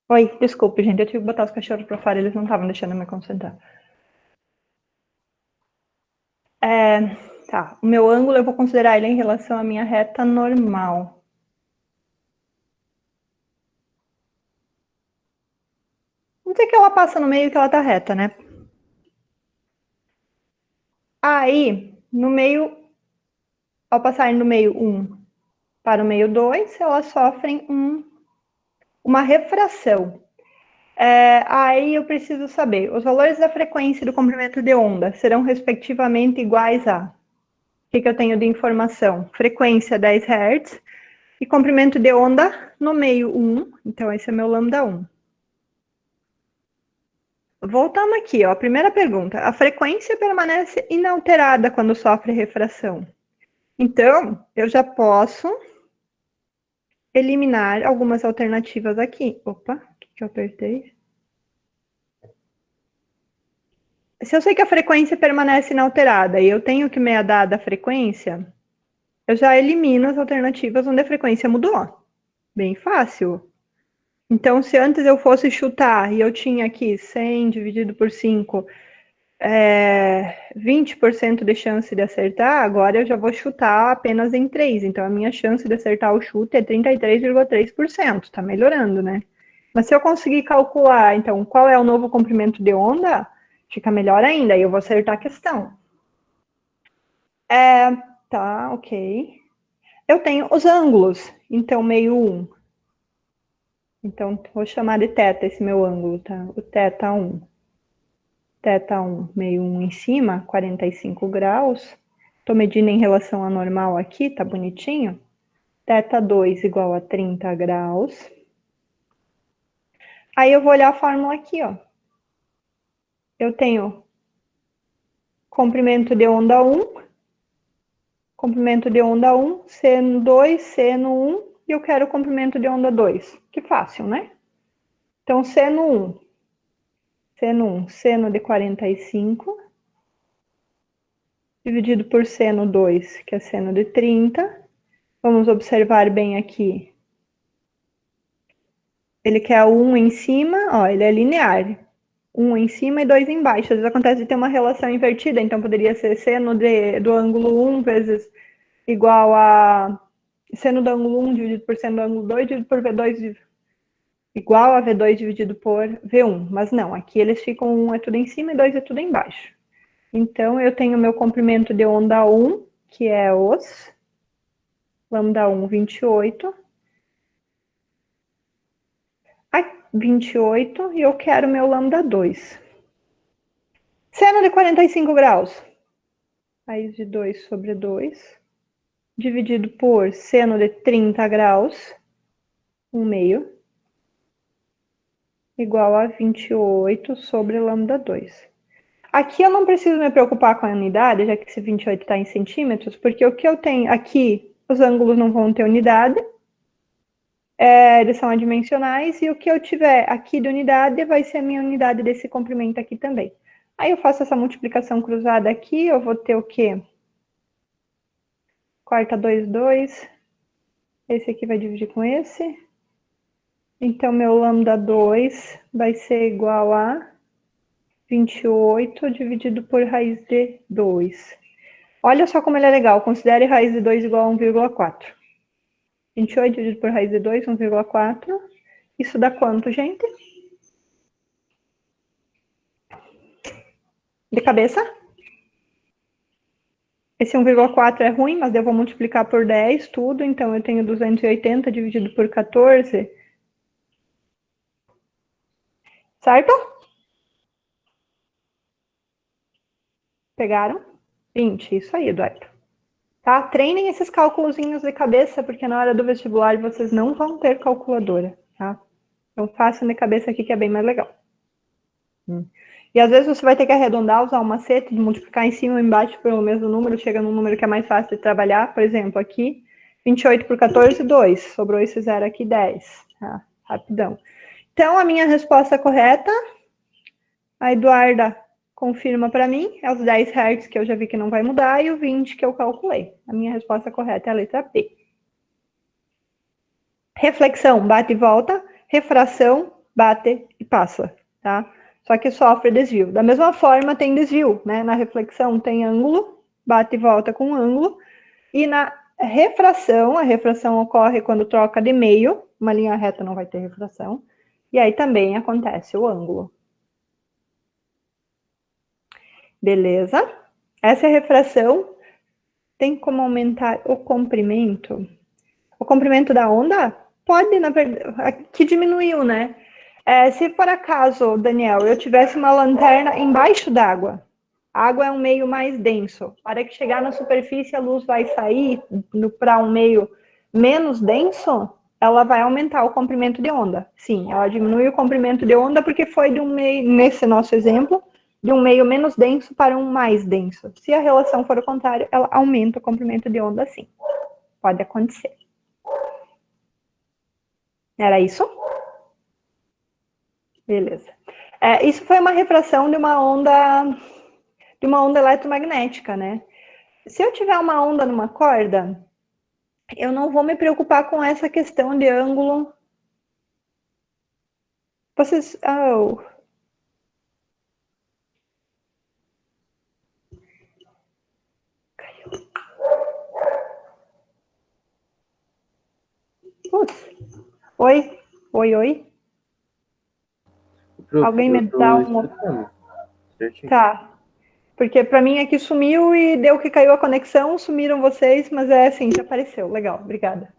Oi, desculpe, gente, eu tive que botar os cachorros para fora, eles não estavam deixando eu me concentrar. Tá, o meu ângulo eu vou considerar ele em relação à minha reta normal. Vamos dizer que ela passa no meio e que ela tá reta, né? Aí, no meio, ao passarem do meio 1 para o meio 2, elas sofrem uma refração. Aí eu preciso saber, os valores da frequência e do comprimento de onda serão respectivamente iguais a... O que eu tenho de informação? Frequência 10 Hz e comprimento de onda no meio 1, então esse é meu lambda 1. Voltamos aqui, ó, a primeira pergunta. A frequência permanece inalterada quando sofre refração. Então, eu já posso eliminar algumas alternativas aqui. Opa, o que eu apertei? Se eu sei que a frequência permanece inalterada e eu tenho que me dar da frequência, eu já elimino as alternativas onde a frequência mudou. Bem fácil. Então, se antes eu fosse chutar e eu tinha aqui 100 dividido por 5, 20% de chance de acertar, agora eu já vou chutar apenas em 3. Então, a minha chance de acertar o chute é 33,3%. Está melhorando, né? Mas se eu conseguir calcular, então, qual é o novo comprimento de onda, fica melhor ainda. Aí eu vou acertar a questão. Tá, ok. Eu tenho os ângulos. Então, meio 1. Então, vou chamar de θ esse meu ângulo, tá? O θ1. θ1, meio 1 em cima, 45 graus. Estou medindo em relação à normal aqui, tá bonitinho. θ2 igual a 30 graus. Aí eu vou olhar a fórmula aqui, ó. Eu tenho comprimento de onda 1, comprimento de onda 1, seno 2, seno 1, e eu quero o comprimento de onda 2. Que fácil, né? Então, seno 1, seno de 45, dividido por seno 2, que é seno de 30. Vamos observar bem aqui. Ele quer 1 em cima, ó, ele é linear. 1 em cima e 2 embaixo. Às vezes acontece de ter uma relação invertida, então poderia ser seno do ângulo 1 vezes igual a seno do ângulo 1 dividido por seno do ângulo 2 dividido por V2 igual a V2 dividido por V1. Mas não, aqui eles ficam 1 é tudo em cima e 2 é tudo embaixo. Então, eu tenho meu comprimento de onda 1, que é os lambda1, 28. 28, e eu quero meu lambda 2. Seno de 45 graus. Raiz de 2 sobre 2. Dividido por seno de 30 graus. 1 meio. Igual a 28 sobre lambda 2. Aqui eu não preciso me preocupar com a unidade, já que esse 28 está em centímetros, porque o que eu tenho aqui, os ângulos não vão ter unidade. Eles são adimensionais, e o que eu tiver aqui de unidade vai ser a minha unidade desse comprimento aqui também. Aí eu faço essa multiplicação cruzada aqui, eu vou ter o quê? Quarta 2, 2. Esse aqui vai dividir com esse. Então, meu lambda 2 vai ser igual a 28 dividido por raiz de 2. Olha só como ele é legal. Considere raiz de 2 igual a 1,4. 28 dividido por raiz de 2, 1,4. Isso dá quanto, gente? De cabeça? Esse 1,4 é ruim, mas eu vou multiplicar por 10 tudo. Então, eu tenho 280 dividido por 14. Certo? Pegaram? 20. Isso aí, Eduardo. Tá? Treinem esses cálculozinhos de cabeça, porque na hora do vestibular vocês não vão ter calculadora, tá? Então, façam de cabeça aqui que é bem mais legal. E às vezes você vai ter que arredondar, usar um macete de multiplicar em cima ou embaixo pelo mesmo número, chega num número que é mais fácil de trabalhar. Por exemplo, aqui, 28 por 14, 2. Sobrou esse zero aqui, 10. Tá? Rapidão. Então, a minha resposta correta, a Eduarda confirma para mim, é os 10 Hz que eu já vi que não vai mudar e o 20 que eu calculei. A minha resposta correta é a letra B. Reflexão, bate e volta. Refração, bate e passa, tá? Só que sofre desvio. Da mesma forma, tem desvio, né? Na reflexão tem ângulo, bate e volta com ângulo. E na refração, a refração ocorre quando troca de meio, uma linha reta não vai ter refração. E aí também acontece o ângulo. Beleza? Essa é a refração. Tem como aumentar o comprimento? O comprimento da onda? Pode, na verdade, aqui diminuiu, né? Se por acaso, Daniel, eu tivesse uma lanterna embaixo d'água, a água é um meio mais denso. Para que chegar na superfície, a luz vai sair para um meio menos denso, ela vai aumentar o comprimento de onda. Sim, ela diminui o comprimento de onda porque foi de um meio, nesse nosso exemplo, de um meio menos denso para um mais denso. Se a relação for o contrário, ela aumenta o comprimento de onda, sim. Pode acontecer. Era isso? Beleza. Isso foi uma refração de uma onda eletromagnética, né? Se eu tiver uma onda numa corda, eu não vou me preocupar com essa questão de ângulo. Vocês. Oh. Putz. Oi? Oi, oi? Alguém me dá um. Tá. Porque para mim aqui sumiu e deu que caiu a conexão, sumiram vocês, mas é assim, já apareceu. Legal, obrigada.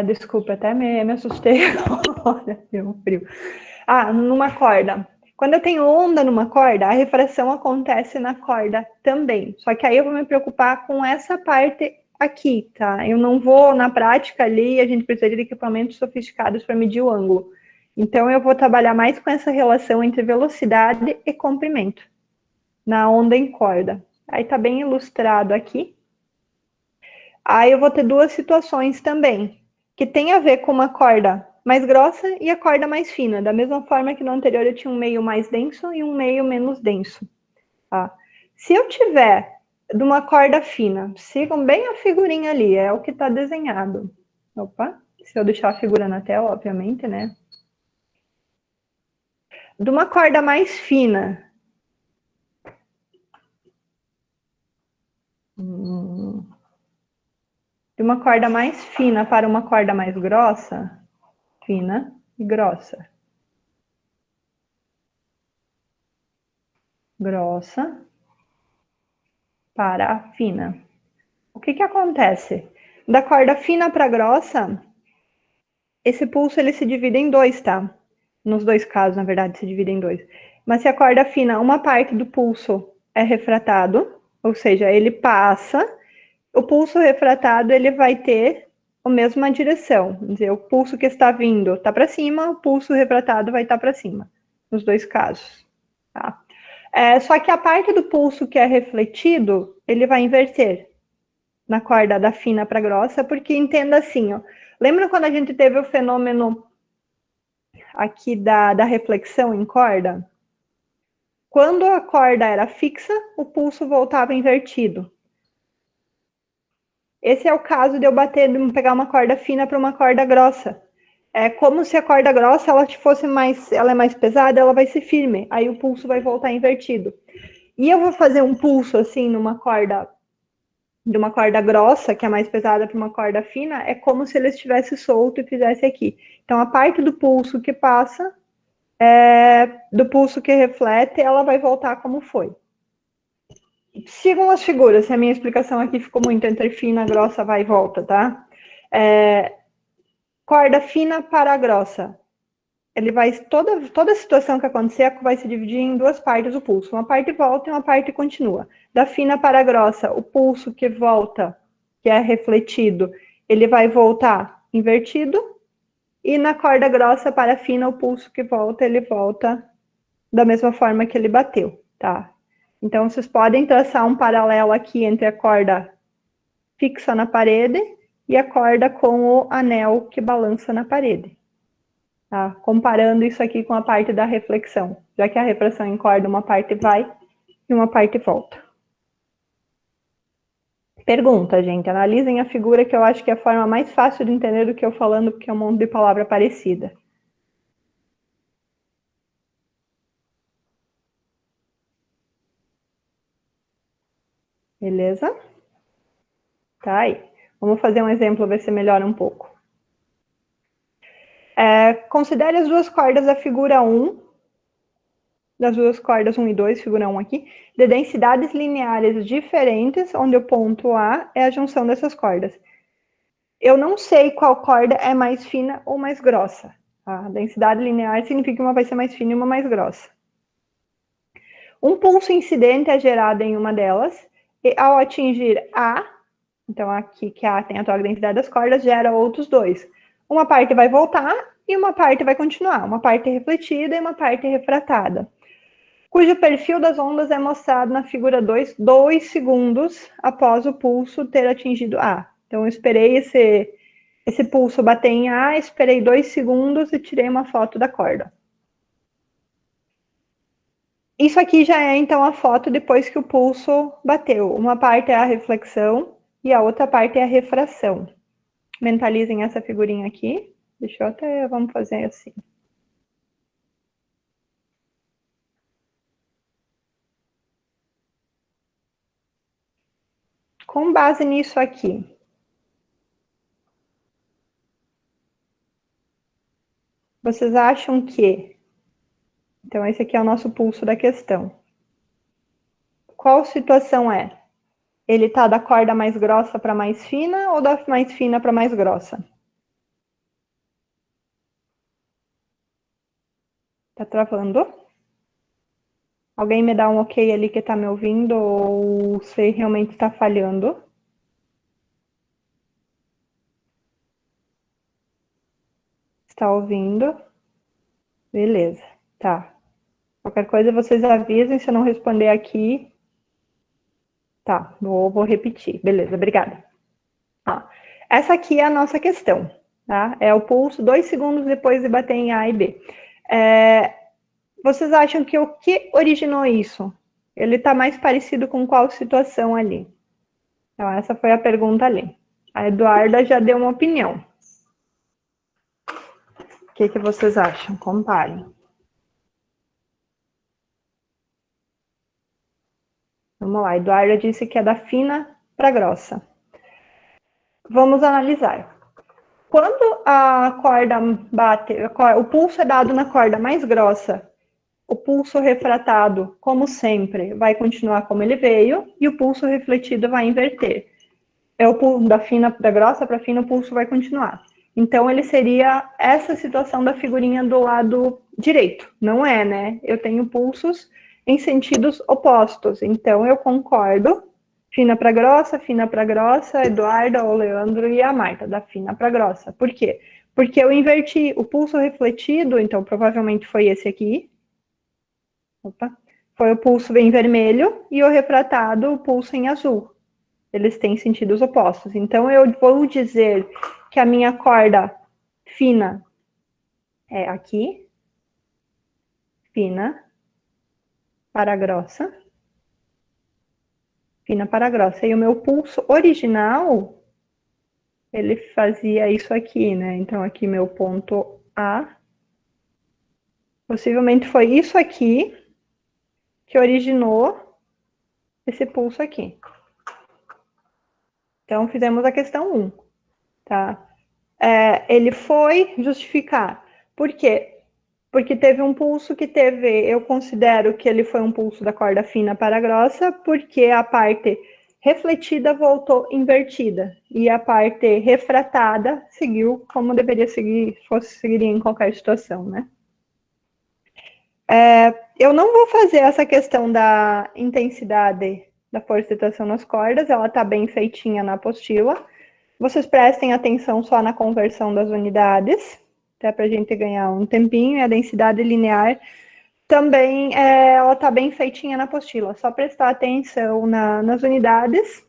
Desculpa, até me assustei agora, deu frio. Numa corda. Quando eu tenho onda numa corda, a refração acontece na corda também. Só que aí eu vou me preocupar com essa parte aqui, tá? Eu não vou, na prática ali, a gente precisa de equipamentos sofisticados para medir o ângulo. Então, eu vou trabalhar mais com essa relação entre velocidade e comprimento na onda em corda. Aí tá bem ilustrado aqui. Aí eu vou ter duas situações também, que tem a ver com uma corda mais grossa e a corda mais fina. Da mesma forma que no anterior eu tinha um meio mais denso e um meio menos denso. Tá? Se eu tiver de uma corda fina, sigam bem a figurinha ali, é o que está desenhado. Opa, se eu deixar a figura na tela, obviamente, né? De uma corda mais fina. De uma corda mais fina para uma corda mais grossa, fina e grossa. Grossa para a fina. O que acontece? Da corda fina para grossa, esse pulso ele se divide em dois, tá? Nos dois casos, na verdade, se divide em dois. Mas se a corda fina, uma parte do pulso é refratado, ou seja, ele passa, o pulso refratado ele vai ter a mesma direção. Quer dizer, o pulso que está vindo está para cima, o pulso refratado vai estar para cima, nos dois casos. Tá? Só que a parte do pulso que é refletido, ele vai inverter na corda da fina para grossa, porque entenda assim, ó. Lembra quando a gente teve o fenômeno aqui da reflexão em corda? Quando a corda era fixa, o pulso voltava invertido. Esse é o caso de eu pegar uma corda fina para uma corda grossa. É como se a corda grossa ela é mais pesada, ela vai ser firme. Aí o pulso vai voltar invertido. E eu vou fazer um pulso assim numa corda de uma corda grossa, que é mais pesada para uma corda fina, é como se ele estivesse solto e fizesse aqui. Então a parte do pulso que passa, do pulso que reflete, ela vai voltar como foi. Sigam as figuras, se a minha explicação aqui ficou muito entre fina, grossa, vai e volta, tá? Corda fina para grossa. Ele vai, toda situação que acontecer vai se dividir em duas partes o pulso. Uma parte volta e uma parte continua. Da fina para grossa, o pulso que volta, que é refletido, ele vai voltar invertido. E na corda grossa para fina, o pulso que volta, ele volta da mesma forma que ele bateu, tá? Então, vocês podem traçar um paralelo aqui entre a corda fixa na parede e a corda com o anel que balança na parede. Tá? Comparando isso aqui com a parte da reflexão, já que a reflexão em corda, uma parte vai e uma parte volta. Pergunta, gente. Analisem a figura, que eu acho que é a forma mais fácil de entender do que eu falando, porque é um monte de palavra parecida. Beleza? Tá aí. Vamos fazer um exemplo, ver se melhora um pouco. Considere as duas cordas da figura 1, das duas cordas 1 e 2, figura 1 aqui, de densidades lineares diferentes, onde o ponto A é a junção dessas cordas. Eu não sei qual corda é mais fina ou mais grossa. A densidade linear significa que uma vai ser mais fina e uma mais grossa. Um pulso incidente é gerado em uma delas, e ao atingir A, então aqui que A tem a atual densidade das cordas, gera outros dois. Uma parte vai voltar e uma parte vai continuar. Uma parte refletida e uma parte refratada. Cujo perfil das ondas é mostrado na figura 2, 2 segundos após o pulso ter atingido A. Então, eu esperei esse pulso bater em A, esperei 2 segundos e tirei uma foto da corda. Isso aqui já é, então, a foto depois que o pulso bateu. Uma parte é a reflexão e a outra parte é a refração. Mentalizem essa figurinha aqui. Deixa eu até, vamos fazer assim. Com base nisso aqui, vocês acham que... Então, esse aqui é o nosso pulso da questão. Qual situação é? Ele tá da corda mais grossa para mais fina ou da mais fina para mais grossa? Tá travando? Alguém me dá um ok ali que tá me ouvindo ou se realmente está falhando? Está ouvindo? Beleza, tá. Qualquer coisa vocês avisem, se eu não responder aqui. Tá, vou repetir. Beleza, obrigada. Ó, essa aqui é a nossa questão, tá? É o pulso 2 segundos depois de bater em A e B. Vocês acham que o que originou isso? Ele está mais parecido com qual situação ali? Então, essa foi a pergunta ali. A Eduarda já deu uma opinião. O que vocês acham? Comparem. Vamos lá, a Eduarda disse que é da fina para grossa. Vamos analisar. Quando a corda bate, o pulso é dado na corda mais grossa, o pulso refratado, como sempre, vai continuar como ele veio, e o pulso refletido vai inverter. É o pulso da fina, da grossa para fina, o pulso vai continuar. Então, ele seria essa situação da figurinha do lado direito. Não é, né? Eu tenho pulsos em sentidos opostos. Então, eu concordo. Fina para grossa, Eduarda, o Leandro e a Marta, da fina para grossa. Por quê? Porque eu inverti o pulso refletido, então provavelmente foi esse aqui. Opa. Foi o pulso em vermelho e o refratado, o pulso em azul. Eles têm sentidos opostos. Então, eu vou dizer que a minha corda fina é aqui, fina para grossa, fina para grossa. E o meu pulso original ele fazia isso aqui, né? Então, aqui meu ponto A, possivelmente foi isso aqui que originou esse pulso aqui. Então, fizemos a questão 1, tá? Ele foi justificar. Por quê? Porque teve um pulso que teve, eu considero que ele foi um pulso da corda fina para a grossa, porque a parte refletida voltou invertida e a parte refratada seguiu como deveria seguir, seguiria em qualquer situação, né? Eu não vou fazer essa questão da intensidade da força de tração nas cordas, ela está bem feitinha na apostila. Vocês prestem atenção só na conversão das unidades, até para a gente ganhar um tempinho, e a densidade linear também ela está bem feitinha na apostila, só prestar atenção nas unidades,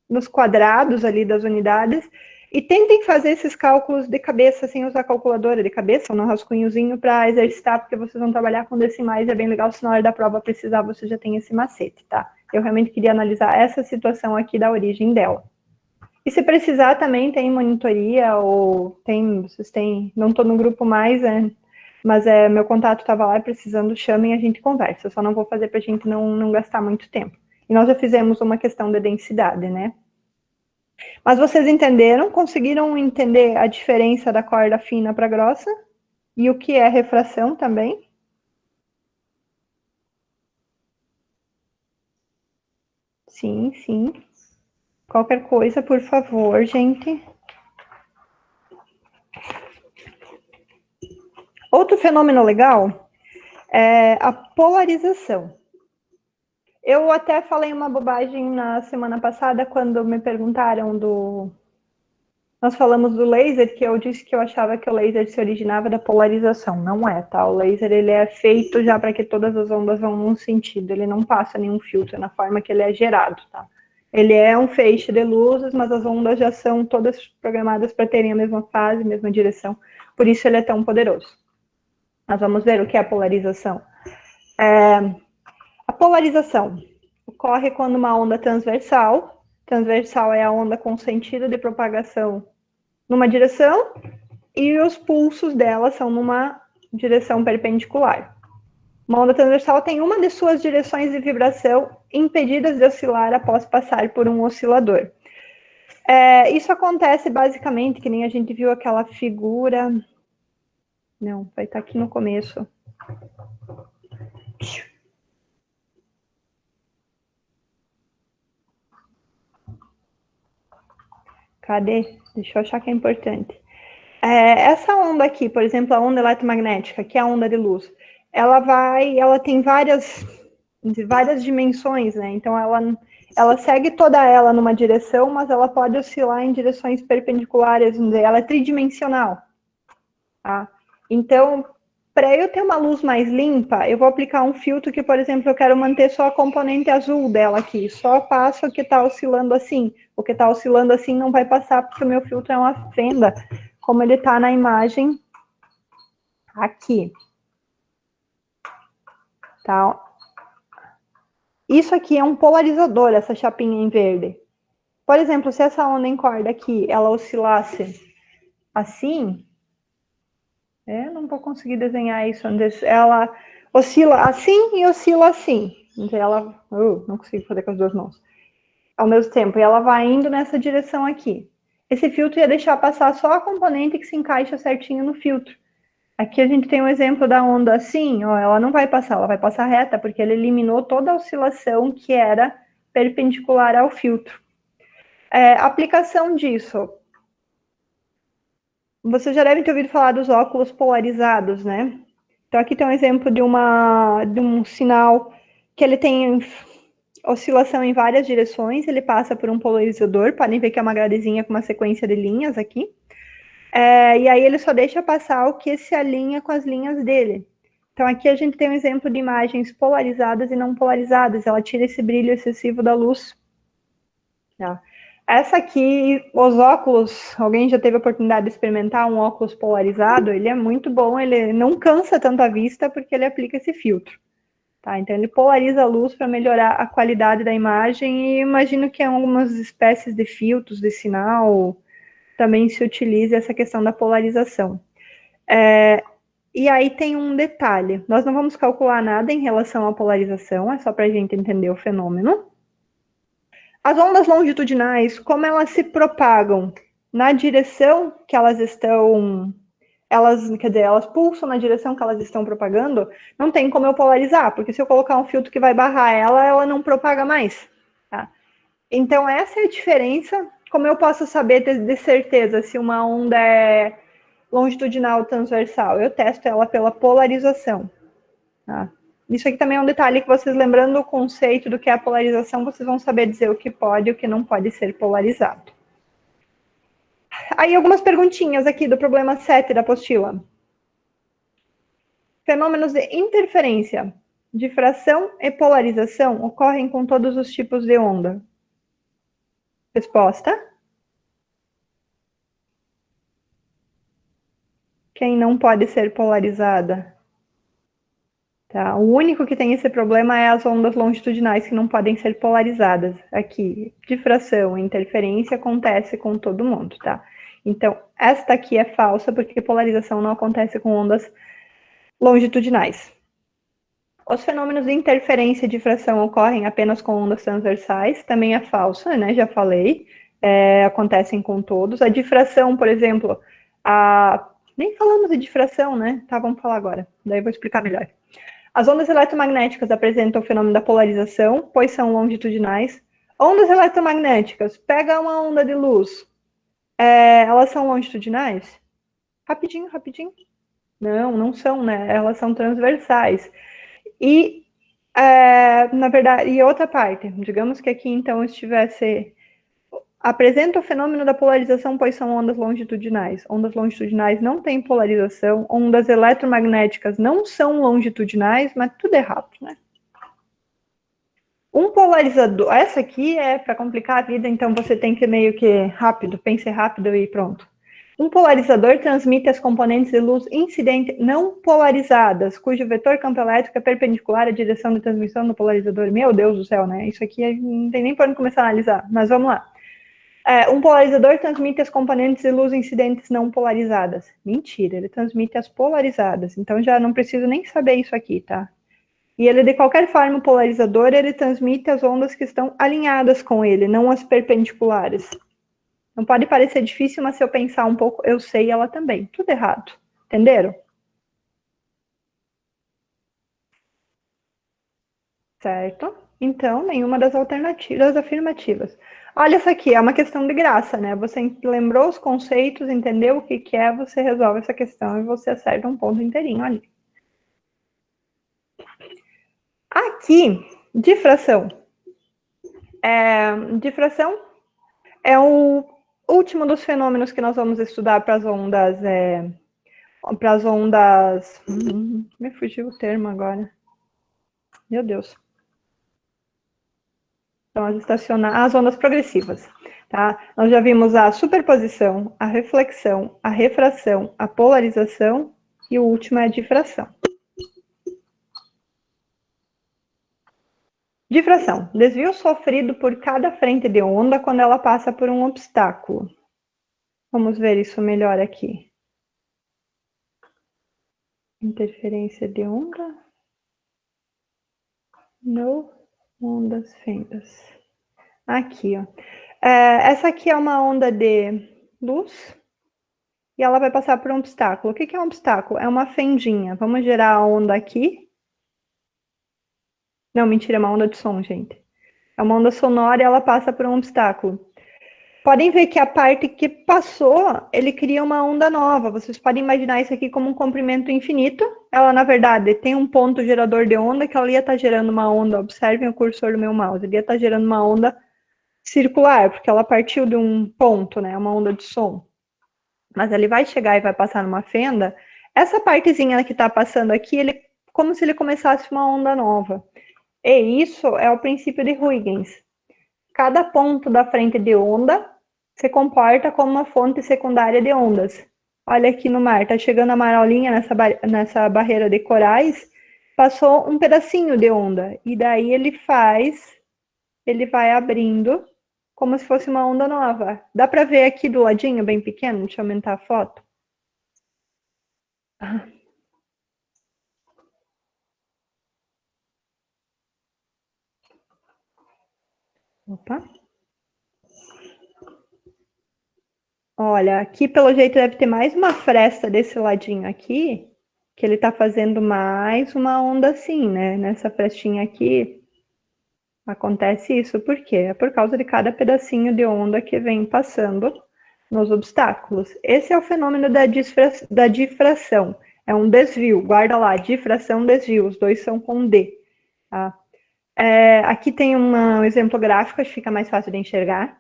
nos quadrados ali das unidades, e tentem fazer esses cálculos de cabeça, sem usar calculadora de cabeça, ou no rascunhozinho para exercitar, porque vocês vão trabalhar com decimais, é bem legal, se na hora da prova precisar, você já tem esse macete, tá? Eu realmente queria analisar essa situação aqui da origem dela. E se precisar também tem monitoria, ou vocês têm, não estou no grupo mais, mas meu contato estava lá, precisando, chamem, a gente conversa. Eu só não vou fazer para a gente não gastar muito tempo. E nós já fizemos uma questão de densidade, né? Mas vocês entenderam? Conseguiram entender a diferença da corda fina para grossa? E o que é refração também? Sim, sim. Qualquer coisa, por favor, gente. Outro fenômeno legal é a polarização. Eu até falei uma bobagem na semana passada, quando me perguntaram Nós falamos do laser, que eu disse que eu achava que o laser se originava da polarização. Não é, tá? O laser, ele é feito já para que todas as ondas vão num sentido. Ele não passa nenhum filtro na forma que ele é gerado, tá? Ele é um feixe de luzes, mas as ondas já são todas programadas para terem a mesma fase, mesma direção. Por isso ele é tão poderoso. Nós vamos ver o que é a polarização. A polarização ocorre quando uma onda transversal é a onda com sentido de propagação numa direção e os pulsos dela são numa direção perpendicular. Uma onda transversal tem uma de suas direções de vibração impedidas de oscilar após passar por um oscilador. Isso acontece basicamente, que nem a gente viu aquela figura... Não, vai estar aqui no começo. Cadê? Deixa eu achar que é importante. Essa onda aqui, por exemplo, a onda eletromagnética, que é a onda de luz, ela tem várias dimensões, né? Então ela segue toda ela numa direção, mas ela pode oscilar em direções perpendiculares, ela é tridimensional, tá? Então, para eu ter uma luz mais limpa, eu vou aplicar um filtro que, por exemplo, eu quero manter só a componente azul dela aqui, só passo o que está oscilando assim. O que está oscilando assim não vai passar, porque o meu filtro é uma fenda, como ele está na imagem aqui. Tá? Isso aqui é um polarizador, essa chapinha em verde. Por exemplo, se essa onda em corda aqui, ela oscilasse assim, não vou conseguir desenhar isso, ela oscila assim e oscila assim. Então ela, não consigo fazer com as duas mãos. Ao mesmo tempo, e ela vai indo nessa direção aqui. Esse filtro ia deixar passar só a componente que se encaixa certinho no filtro. Aqui a gente tem um exemplo da onda assim, ó, ela não vai passar, ela vai passar reta, porque ele eliminou toda a oscilação que era perpendicular ao filtro. Aplicação disso. Você já deve ter ouvido falar dos óculos polarizados, né? Então aqui tem um exemplo de um sinal que ele tem oscilação em várias direções, ele passa por um polarizador, podem ver que é uma gradezinha com uma sequência de linhas aqui. E aí ele só deixa passar o que se alinha com as linhas dele. Então aqui a gente tem um exemplo de imagens polarizadas e não polarizadas, ela tira esse brilho excessivo da luz. Tá? Essa aqui, os óculos, alguém já teve a oportunidade de experimentar um óculos polarizado? Ele é muito bom, ele não cansa tanto a vista porque ele aplica esse filtro. Tá? Então ele polariza a luz para melhorar a qualidade da imagem e imagino que algumas espécies de filtros de sinal também se utiliza essa questão da polarização. E aí tem um detalhe, nós não vamos calcular nada em relação à polarização, é só para a gente entender o fenômeno. As ondas longitudinais, como elas se propagam na direção que elas estão, elas pulsam na direção que elas estão propagando, não tem como eu polarizar, porque se eu colocar um filtro que vai barrar ela não propaga mais. Tá? Então essa é a diferença. Como eu posso saber de certeza se uma onda é longitudinal ou transversal? Eu testo ela pela polarização. Tá? Isso aqui também é um detalhe que vocês, lembrando o conceito do que é a polarização, vocês vão saber dizer o que pode e o que não pode ser polarizado. Aí algumas perguntinhas aqui do problema 7 da apostila. Fenômenos de interferência, difração e polarização ocorrem com todos os tipos de onda. Resposta. Quem não pode ser polarizada? Tá? O único que tem esse problema é as ondas longitudinais que não podem ser polarizadas. Aqui, difração e interferência acontece com todo mundo, tá? Então, esta aqui é falsa, porque polarização não acontece com ondas longitudinais. Os fenômenos de interferência e difração ocorrem apenas com ondas transversais, também é falsa, né? Já falei, acontecem com todos. A difração, por exemplo, nem falamos de difração, né? Tá, vamos falar agora, daí eu vou explicar melhor. As ondas eletromagnéticas apresentam o fenômeno da polarização, pois são longitudinais. Ondas eletromagnéticas, pega uma onda de luz, elas são longitudinais? Rapidinho. Não são, né? Elas são transversais. E, na verdade, e outra parte, digamos que aqui então estivesse... Apresenta o fenômeno da polarização, pois são ondas longitudinais. Ondas longitudinais não têm polarização, ondas eletromagnéticas não são longitudinais, mas tudo errado, né? Um polarizador, essa aqui é para complicar a vida, então você tem que meio que rápido, pense rápido e pronto. Um polarizador transmite as componentes de luz incidente não polarizadas, cujo vetor campo elétrico é perpendicular à direção de transmissão do polarizador. Meu Deus do céu, né? Isso aqui não tem nem por onde começar a analisar, mas vamos lá. Um polarizador transmite as componentes de luz incidentes não polarizadas. Mentira, ele transmite as polarizadas. Então já não preciso nem saber isso aqui, tá? E ele, de qualquer forma, o polarizador, ele transmite as ondas que estão alinhadas com ele, não as perpendiculares. Não pode parecer difícil, mas se eu pensar um pouco, eu sei ela também. Tudo errado. Entenderam? Certo? Então, nenhuma das alternativas afirmativas. Olha, essa aqui é uma questão de graça, né? Você lembrou os conceitos, entendeu o que é, você resolve essa questão e você acerta um ponto inteirinho ali. Aqui, difração. Difração é o último dos fenômenos que nós vamos estudar para as ondas... me fugiu o termo agora. Meu Deus. Então, as ondas progressivas. Tá? Nós já vimos a superposição, a reflexão, a refração, a polarização e o último é a difração. Difração. Desvio sofrido por cada frente de onda quando ela passa por um obstáculo. Vamos ver isso melhor aqui. Interferência de onda. No ondas fendas. Aqui, ó. Essa aqui é uma onda de luz e ela vai passar por um obstáculo. O que é um obstáculo? É uma fendinha. Vamos gerar a onda aqui. Não, mentira, é uma onda de som, gente. É uma onda sonora e ela passa por um obstáculo. Podem ver que a parte que passou, ele cria uma onda nova. Vocês podem imaginar isso aqui como um comprimento infinito. Ela, na verdade, tem um ponto gerador de onda que ela ia estar gerando uma onda. Observem o cursor do meu mouse. Ele ia estar gerando uma onda circular, porque ela partiu de um ponto, né? Uma onda de som. Mas ele vai chegar e vai passar numa fenda. Essa partezinha que está passando aqui, ele, como se ele começasse uma onda nova. E isso é o princípio de Huygens. Cada ponto da frente de onda se comporta como uma fonte secundária de ondas. Olha aqui no mar, está chegando a amarelinha nessa barreira de corais, passou um pedacinho de onda. E daí ele vai abrindo como se fosse uma onda nova. Dá para ver aqui do ladinho, bem pequeno? Deixa eu aumentar a foto. Opa. Olha, aqui pelo jeito deve ter mais uma fresta desse ladinho aqui, que ele tá fazendo mais uma onda assim, né? Nessa frestinha aqui acontece isso. Por quê? É por causa de cada pedacinho de onda que vem passando nos obstáculos. Esse é o fenômeno da difração. É um desvio. Guarda lá, difração, desvio. Os dois são com D. Tá? Aqui tem um exemplo gráfico, acho que fica mais fácil de enxergar.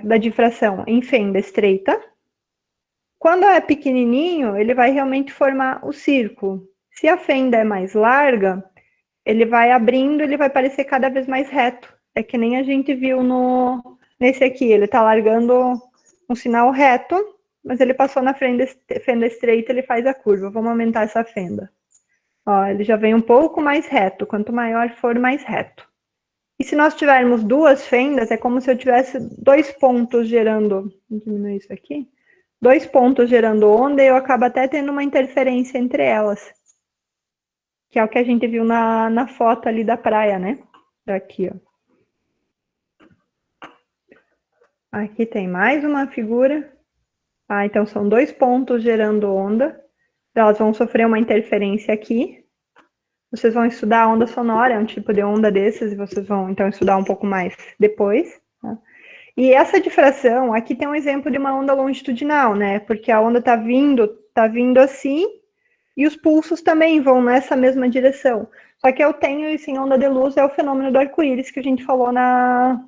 Da difração em fenda estreita. Quando é pequenininho, ele vai realmente formar o círculo. Se a fenda é mais larga, ele vai abrindo, ele vai parecer cada vez mais reto. É que nem a gente viu nesse aqui, ele está largando um sinal reto, mas ele passou na fenda estreita, ele faz a curva. Vamos aumentar essa fenda. Ó, ele já vem um pouco mais reto, quanto maior for, mais reto. E se nós tivermos duas fendas, é como se eu tivesse dois pontos gerando... Vou diminuir isso aqui. Dois pontos gerando onda e eu acabo até tendo uma interferência entre elas. Que é o que a gente viu na foto ali da praia, né? Aqui, ó. Aqui tem mais uma figura. Então são dois pontos gerando onda. Elas vão sofrer uma interferência aqui. Vocês vão estudar a onda sonora, é um tipo de onda desses, e vocês vão então estudar um pouco mais depois. Tá? E essa difração, aqui tem um exemplo de uma onda longitudinal, né? Porque a onda tá vindo assim, e os pulsos também vão nessa mesma direção. Só que eu tenho isso em onda de luz, é o fenômeno do arco-íris que a gente falou na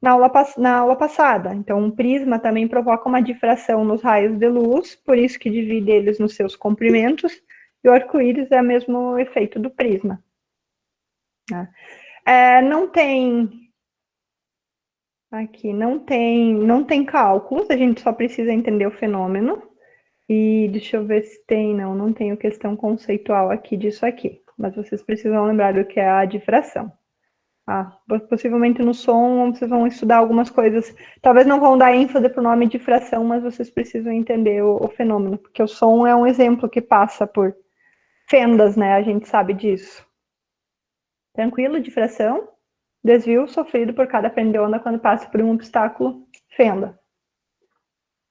aula passada. Então, um prisma também provoca uma difração nos raios de luz, por isso que divide eles nos seus comprimentos, e o arco-íris é o mesmo efeito do prisma. Não tem... Aqui, não tem cálculos, a gente só precisa entender o fenômeno. E deixa eu ver se tem, não tenho questão conceitual aqui disso aqui. Mas vocês precisam lembrar do que é a difração. Possivelmente no som vocês vão estudar algumas coisas. Talvez não vão dar ênfase para o nome difração, mas vocês precisam entender o fenômeno. Porque o som é um exemplo que passa por fendas, né? A gente sabe disso. Tranquilo? Difração. Desvio sofrido por cada fenda de onda quando passa por um obstáculo, fenda.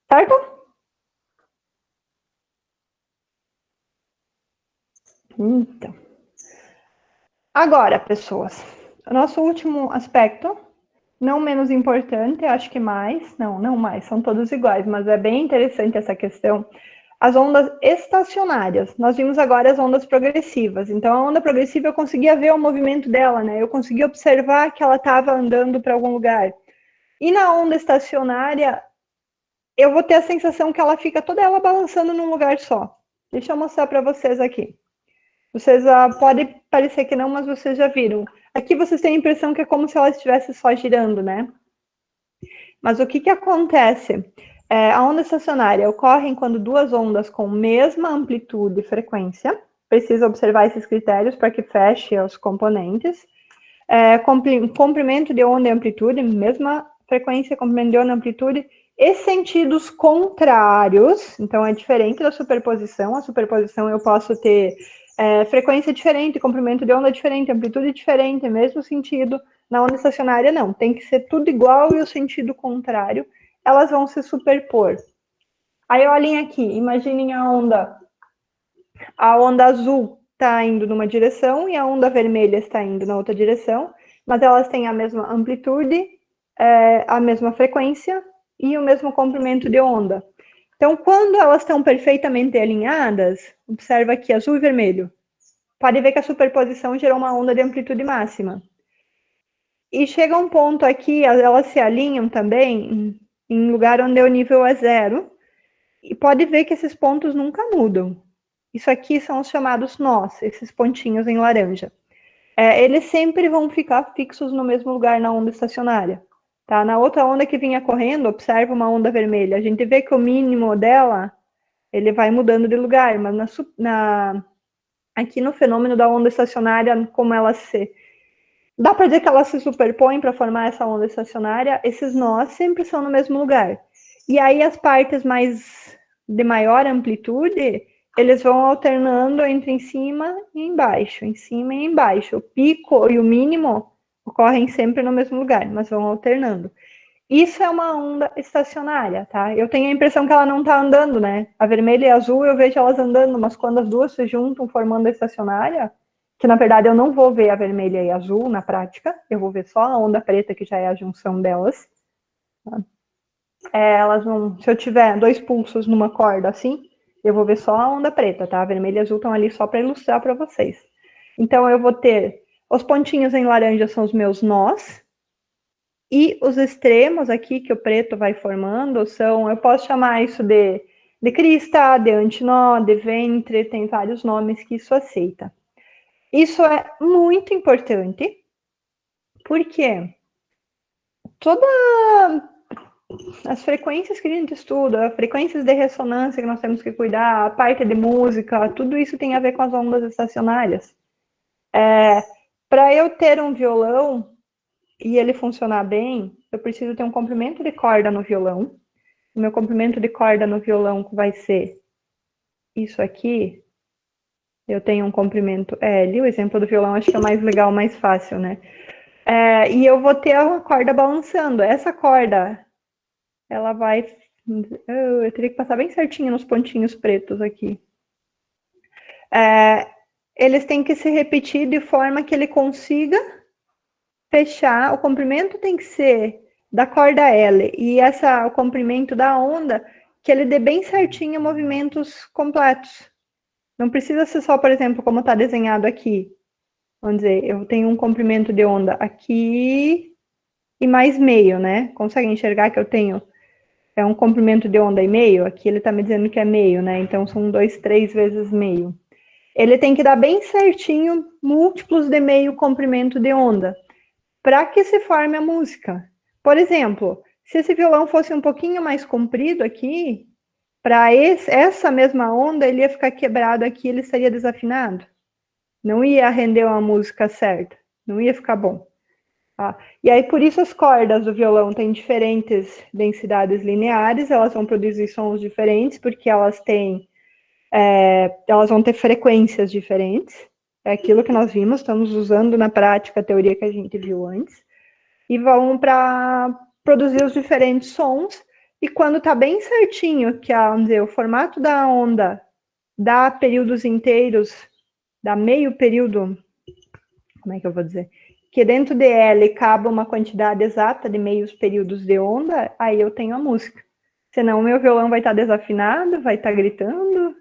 Certo? Então. Agora, pessoas, o nosso último aspecto, não menos importante, acho que mais, não mais, são todos iguais, mas é bem interessante essa questão. As ondas estacionárias. Nós vimos agora as ondas progressivas. Então, a onda progressiva eu conseguia ver o movimento dela, né? Eu conseguia observar que ela estava andando para algum lugar. E na onda estacionária, eu vou ter a sensação que ela fica toda ela balançando num lugar só. Deixa eu mostrar para vocês aqui. Vocês pode parecer que não, mas vocês já viram. Aqui vocês têm a impressão que é como se ela estivesse só girando, né? Mas o que acontece? A onda estacionária ocorre quando duas ondas com mesma amplitude e frequência, precisa observar esses critérios para que feche os componentes, comprimento de onda e amplitude, mesma frequência, comprimento de onda e amplitude, e sentidos contrários, então é diferente da superposição. A superposição eu posso ter frequência diferente, comprimento de onda diferente, amplitude diferente, mesmo sentido. Na onda estacionária, não. Tem que ser tudo igual e o sentido contrário. Elas vão se superpor. Aí, olhem aqui. Imaginem a onda. A onda azul está indo numa direção e a onda vermelha está indo na outra direção. Mas elas têm a mesma amplitude, a mesma frequência e o mesmo comprimento de onda. Então, quando elas estão perfeitamente alinhadas, observa aqui, azul e vermelho. Pode ver que a superposição gerou uma onda de amplitude máxima. E chega um ponto aqui, elas se alinham também em lugar onde o nível é zero. E pode ver que esses pontos nunca mudam. Isso aqui são os chamados nós, esses pontinhos em laranja. Eles sempre vão ficar fixos no mesmo lugar na onda estacionária. Tá? Na outra onda que vinha correndo, observa uma onda vermelha. A gente vê que o mínimo dela, ele vai mudando de lugar, mas aqui no fenômeno da onda estacionária, como ela se Dá para dizer que elas se superpõem para formar essa onda estacionária. Esses nós sempre são no mesmo lugar. E aí as partes de maior amplitude, eles vão alternando entre em cima e embaixo, em cima e embaixo. O pico e o mínimo ocorrem sempre no mesmo lugar, mas vão alternando. Isso é uma onda estacionária, tá? Eu tenho a impressão que ela não está andando, né? A vermelha e a azul eu vejo elas andando, mas quando as duas se juntam formando a estacionária, que na verdade eu não vou ver a vermelha e a azul na prática, eu vou ver só a onda preta, que já é a junção delas. Tá? Elas vão, se eu tiver 2 pulsos numa corda assim, eu vou ver só a onda preta, tá? A vermelha e a azul estão ali só para ilustrar para vocês. Então eu vou ter os pontinhos em laranja são os meus nós, e os extremos aqui que o preto vai formando são, eu posso chamar isso de crista, de antinó, de ventre, tem vários nomes que isso aceita. Isso é muito importante, porque todas as frequências que a gente estuda, frequências de ressonância que nós temos que cuidar, a parte de música, tudo isso tem a ver com as ondas estacionárias. Para eu ter um violão e ele funcionar bem, eu preciso ter um comprimento de corda no violão. O meu comprimento de corda no violão vai ser isso aqui. Eu tenho um comprimento L, o exemplo do violão acho que é mais legal, mais fácil, né? E eu vou ter uma corda balançando. Essa corda, ela vai... Eu teria que passar bem certinho nos pontinhos pretos aqui. Eles têm que se repetir de forma que ele consiga fechar. O comprimento tem que ser da corda L e o comprimento da onda, que ele dê bem certinho movimentos completos. Não precisa ser só, por exemplo, como está desenhado aqui. Vamos dizer, eu tenho um comprimento de onda aqui e mais meio, né? Consegue enxergar que eu tenho um comprimento de onda e meio? Aqui ele está me dizendo que é meio, né? Então são 2, 3 vezes meio. Ele tem que dar bem certinho múltiplos de meio comprimento de onda, para que se forme a música. Por exemplo, se esse violão fosse um pouquinho mais comprido aqui, para essa mesma onda, ele ia ficar quebrado aqui, ele estaria desafinado. Não ia render uma música certa, não ia ficar bom. Tá? E aí, por isso, as cordas do violão têm diferentes densidades lineares, elas vão produzir sons diferentes, porque elas vão ter frequências diferentes. É aquilo que nós vimos, estamos usando na prática a teoria que a gente viu antes. E vão para produzir os diferentes sons. E quando está bem certinho, que vamos dizer, o formato da onda dá períodos inteiros, dá meio período, como é que eu vou dizer? Que dentro de L cabe uma quantidade exata de meios períodos de onda, aí eu tenho a música. Senão o meu violão vai estar desafinado, vai estar gritando,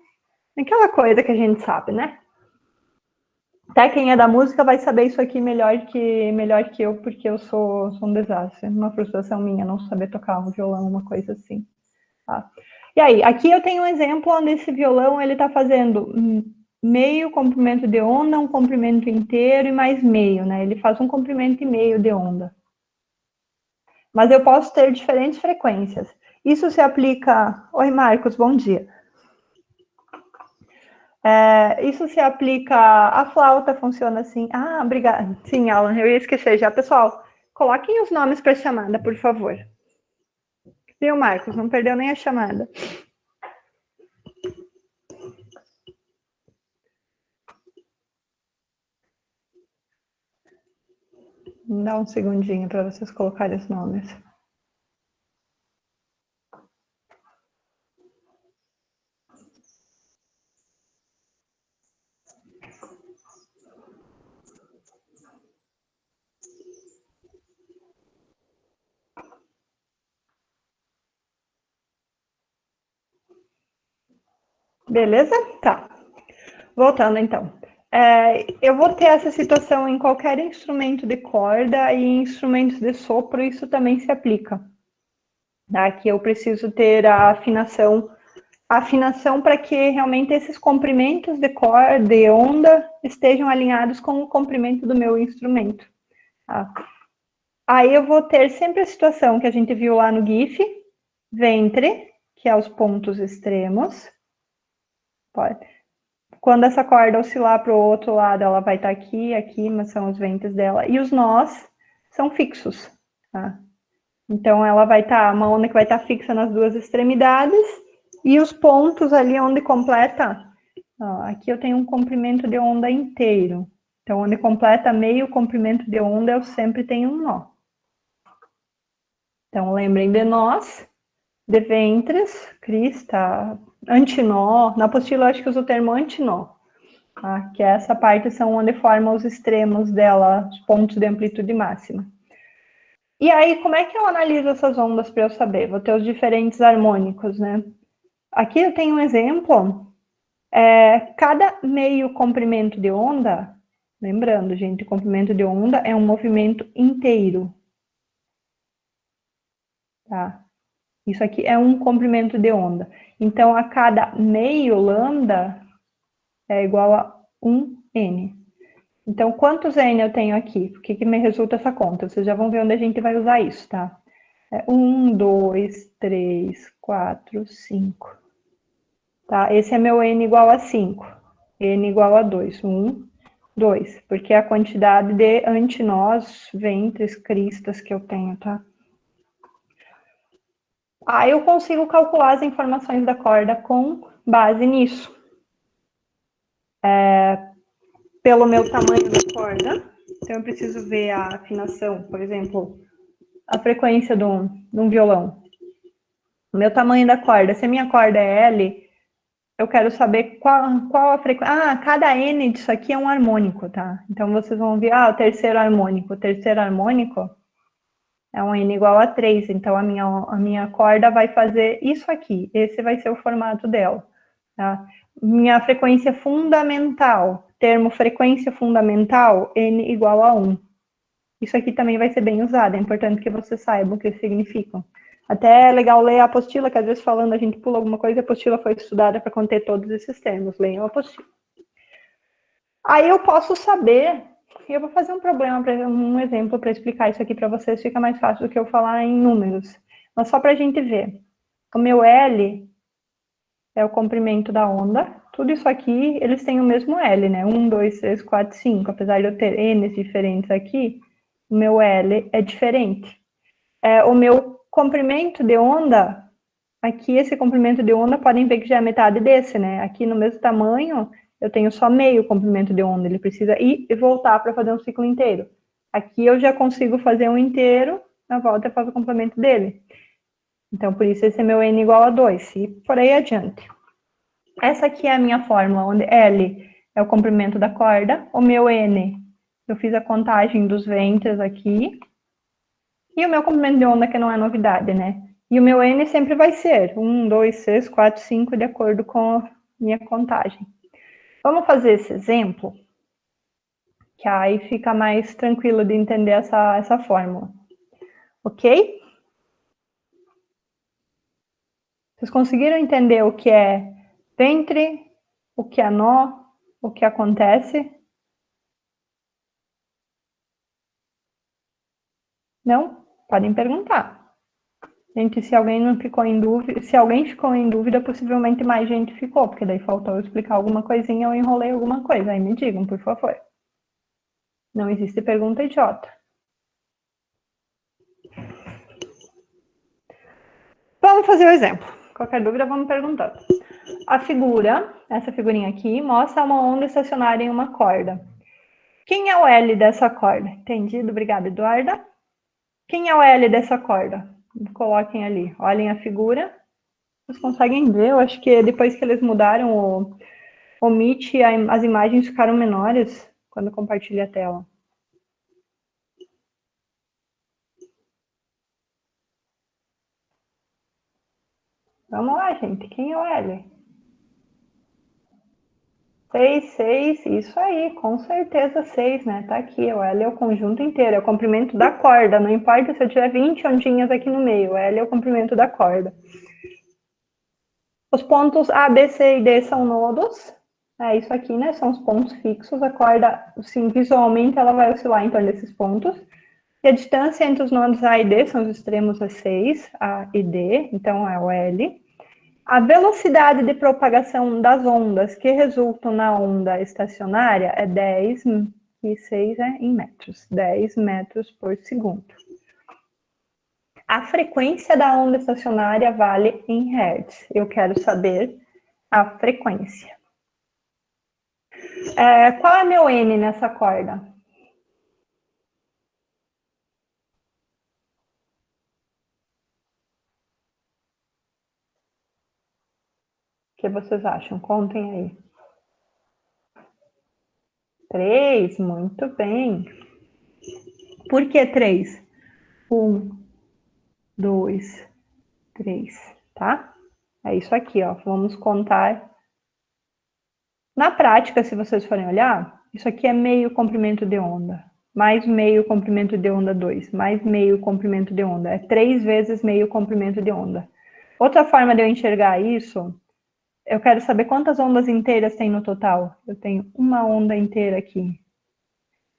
aquela coisa que a gente sabe, né? Até quem é da música vai saber isso aqui melhor que eu, porque eu sou um desastre. Uma frustração minha não saber tocar um violão, uma coisa assim. Tá? E aí, aqui eu tenho um exemplo onde esse violão ele está fazendo meio comprimento de onda, um comprimento inteiro e mais meio, né? Ele faz um comprimento e meio de onda. Mas eu posso ter diferentes frequências. Isso se aplica... Oi, Marcos, bom dia. Isso se aplica... A flauta funciona assim. Ah, obrigada. Sim, Alan, eu ia esquecer já. Pessoal, coloquem os nomes para a chamada, por favor. Viu, Marcos? Não perdeu nem a chamada. Dá um segundinho para vocês colocarem os nomes. Beleza? Tá. Voltando, então. Eu vou ter essa situação em qualquer instrumento de corda e em instrumentos de sopro, isso também se aplica. Tá? Que eu preciso ter a afinação para que realmente esses comprimentos de corda, de onda, estejam alinhados com o comprimento do meu instrumento. Tá? Aí eu vou ter sempre a situação que a gente viu lá no GIF, ventre, que é os pontos extremos. quando essa corda oscilar para o outro lado, ela vai estar aqui, mas são os ventos dela. E os nós são fixos, tá? Então, ela vai estar, uma onda que vai estar fixa nas duas extremidades, e os pontos ali onde completa, ó, aqui eu tenho um comprimento de onda inteiro. Então, onde completa meio comprimento de onda, eu sempre tenho um nó. Então, lembrem de nós, de ventres, crista, antinó. Na apostila, eu acho que uso o termo antinó, tá? Que essa parte são onde formam os extremos dela, os pontos de amplitude máxima. E aí, como é que eu analiso essas ondas para eu saber? Vou ter os diferentes harmônicos, né? Aqui eu tenho um exemplo. Cada meio comprimento de onda, lembrando, gente, comprimento de onda é um movimento inteiro, tá? Isso aqui é um comprimento de onda. Então, a cada meio lambda é igual a 1n. Então, quantos n eu tenho aqui? Por que me resulta essa conta? Vocês já vão ver onde a gente vai usar isso, tá? 1, 2, 3, 4, 5. Tá? Esse é meu n igual a 5. N igual a 2. 1, 2. Porque é a quantidade de antinós, ventres, cristas que eu tenho, tá? Aí eu consigo calcular as informações da corda com base nisso. Pelo meu tamanho da corda, então eu preciso ver a afinação, por exemplo, a frequência de um violão. O meu tamanho da corda, se a minha corda é L, eu quero saber qual a frequência. Ah, cada N disso aqui é um harmônico, tá? Então vocês vão ver, o terceiro harmônico. O terceiro harmônico é um N igual a 3, então a minha corda vai fazer isso aqui. Esse vai ser o formato dela, tá? Minha frequência fundamental, termo frequência fundamental, N igual a 1. Isso aqui também vai ser bem usado, é importante que vocês saibam o que significam. Até é legal ler a apostila, que às vezes falando a gente pula alguma coisa, a apostila foi estudada para conter todos esses termos. Leiam a apostila. Aí eu posso saber, e eu vou fazer um exemplo para explicar isso aqui para vocês, fica mais fácil do que eu falar em números. Mas só para a gente ver. O meu L é o comprimento da onda. Tudo isso aqui, eles têm o mesmo L, né? 1, 2, 3, 4, 5. Apesar de eu ter N's diferentes aqui, o meu L é diferente. O meu comprimento de onda, aqui esse comprimento de onda, podem ver que já é metade desse, né? Aqui no mesmo tamanho, eu tenho só meio comprimento de onda, ele precisa ir e voltar para fazer um ciclo inteiro. Aqui eu já consigo fazer um inteiro, na volta eu faço o complemento dele. Então, por isso esse é meu N igual a 2, e por aí adiante. Essa aqui é a minha fórmula, onde L é o comprimento da corda, o meu N, eu fiz a contagem dos ventres aqui, e o meu comprimento de onda, que não é novidade, né? E o meu N sempre vai ser 1, 2, 3, 4, 5, de acordo com a minha contagem. Vamos fazer esse exemplo, que aí fica mais tranquilo de entender essa fórmula. Ok? Vocês conseguiram entender o que é ventre, o que é nó, o que acontece? Não? Podem perguntar. Gente, se alguém não ficou em dúvida, se alguém ficou em dúvida, possivelmente mais gente ficou, porque daí faltou eu explicar alguma coisinha ou enrolei alguma coisa. Aí me digam, por favor. Não existe pergunta idiota. Vamos fazer o exemplo. Qualquer dúvida, vamos perguntando. A figura, essa figurinha aqui, mostra uma onda estacionária em uma corda. Quem é o L dessa corda? Entendido? Obrigada, Eduarda. Quem é o L dessa corda? Coloquem ali. Olhem a figura. Vocês conseguem ver? Eu acho que depois que eles mudaram o Meet, as imagens ficaram menores quando compartilha a tela. Vamos lá, gente. Quem é o L? 6, 6, isso aí, com certeza 6, né? Tá aqui, o L é o conjunto inteiro, é o comprimento da corda, não importa se eu tiver 20 ondinhas aqui no meio, o L é o comprimento da corda. Os pontos A, B, C e D são nodos, é isso aqui, né? São os pontos fixos, a corda, assim, visualmente ela vai oscilar em torno desses pontos. E a distância entre os nodos A e D são os extremos A6, A e D, então é o L. A velocidade de propagação das ondas que resultam na onda estacionária é 10, e 6 é em metros, 10 metros por segundo. A frequência da onda estacionária vale em hertz. Eu quero saber a frequência. Qual é meu N nessa corda? O que vocês acham? Contem aí. 3, muito bem. Por que 3? 1, 2, 3, tá? É isso aqui, ó. Vamos contar. Na prática, se vocês forem olhar, isso aqui é meio comprimento de onda. Mais meio comprimento de onda 2, mais meio comprimento de onda. É 3 vezes meio comprimento de onda. Outra forma de eu enxergar isso, eu quero saber quantas ondas inteiras tem no total. Eu tenho uma onda inteira aqui.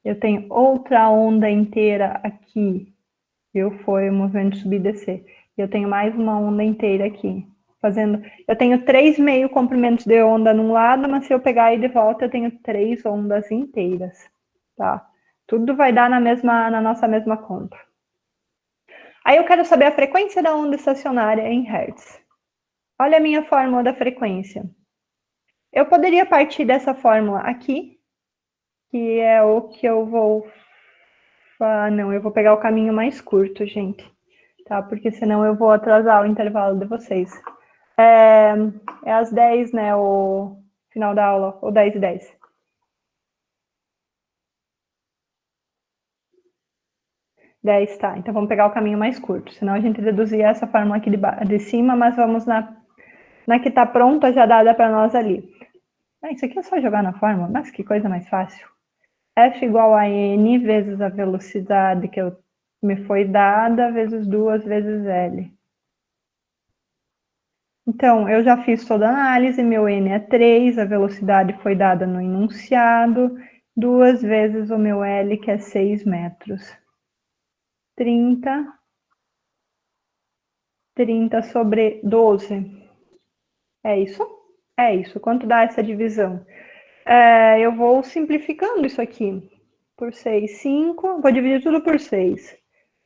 Eu tenho outra onda inteira aqui. Foi o movimento subir e descer. Eu tenho mais uma onda inteira aqui. Eu tenho 3 meio comprimentos de onda num lado, mas se eu pegar aí de volta, eu tenho 3 ondas inteiras, tá? Tudo vai dar na nossa mesma conta. Aí eu quero saber a frequência da onda estacionária em hertz. Olha a minha fórmula da frequência. Eu poderia partir dessa fórmula aqui, que é o que eu vou... não, eu vou pegar o caminho mais curto, gente, tá? Porque senão eu vou atrasar o intervalo de vocês. É às 10, né, o final da aula, ou 10 e 10. 10, tá. Então vamos pegar o caminho mais curto, senão a gente deduzia essa fórmula aqui de cima, mas vamos na que tá pronta, já dada para nós ali. Isso aqui é só jogar na fórmula, mas que coisa mais fácil. F igual a N vezes a velocidade que me foi dada, vezes 2 vezes L. Então, eu já fiz toda a análise, meu N é 3, a velocidade foi dada no enunciado, 2 vezes o meu L, que é 6 metros. 30 sobre 12. É isso? É isso. Quanto dá essa divisão? Eu vou simplificando isso aqui. Por 6, 5. Vou dividir tudo por 6.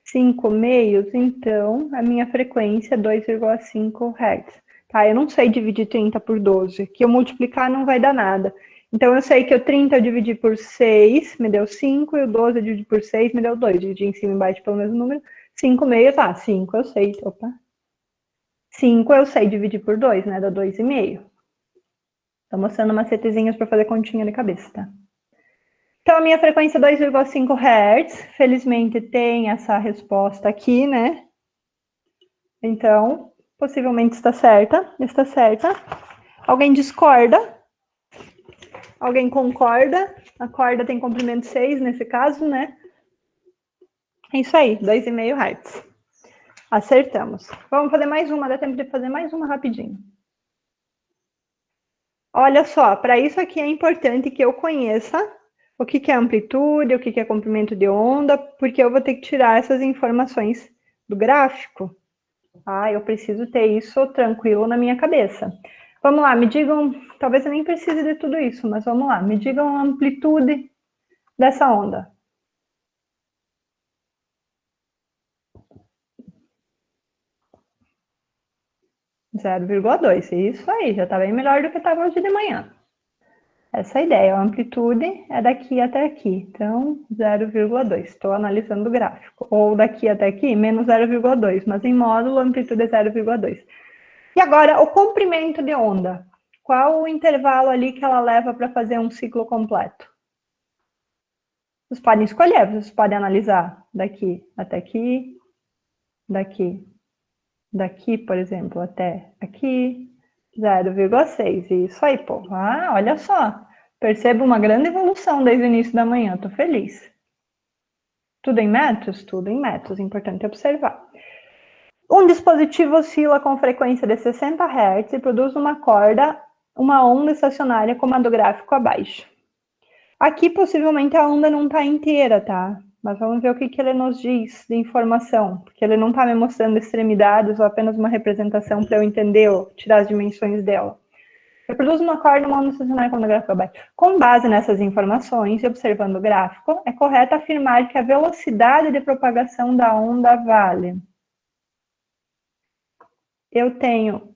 5 meios, então, a minha frequência é 2,5 Hz. Tá, eu não sei dividir 30 por 12, que eu multiplicar não vai dar nada. Então, eu sei que o 30 eu dividi por 6, me deu 5, e o 12 eu dividi por 6, me deu 2. Dividi em cima e embaixo pelo mesmo número. 5 meios, 5 eu sei. Opa. 5 eu sei dividir por 2, né? Dá 2,5. Tô mostrando macetezinhos para fazer continha de cabeça, tá? Então, a minha frequência é 2,5 Hz. Felizmente tem essa resposta aqui, né? Então, possivelmente está certa. Está certa. Alguém discorda? Alguém concorda? A corda tem comprimento 6 nesse caso, né? É isso aí, 2,5 Hz. Acertamos. Vamos fazer mais uma, dá tempo de fazer mais uma rapidinho. Olha só, para isso aqui é importante que eu conheça o que é amplitude, o que é comprimento de onda, porque eu vou ter que tirar essas informações do gráfico. Eu preciso ter isso tranquilo na minha cabeça. Vamos lá, me digam, talvez eu nem precise de tudo isso, mas vamos lá, me digam a amplitude dessa onda. 0,2, isso aí, já está bem melhor do que estava hoje de manhã. Essa é a ideia, a amplitude é daqui até aqui, então 0,2, estou analisando o gráfico. Ou daqui até aqui, menos 0,2, mas em módulo a amplitude é 0,2. E agora, o comprimento de onda. Qual o intervalo ali que ela leva para fazer um ciclo completo? Vocês podem escolher, vocês podem analisar daqui até aqui, daqui, por exemplo, até aqui, 0,6. Isso aí, povo. Olha só. Percebo uma grande evolução desde o início da manhã. Estou feliz. Tudo em metros? Tudo em metros. Importante observar. Um dispositivo oscila com frequência de 60 Hz e produz uma onda estacionária como a do gráfico abaixo. Aqui, possivelmente, a onda não está inteira, tá? Mas vamos ver o que ele nos diz de informação, porque ele não está me mostrando extremidades ou apenas uma representação para eu entender ou tirar as dimensões dela. Reproduz uma corda uma onda estacionária quando o gráfico é baixo. Com base nessas informações e observando o gráfico, é correto afirmar que a velocidade de propagação da onda vale. Eu tenho...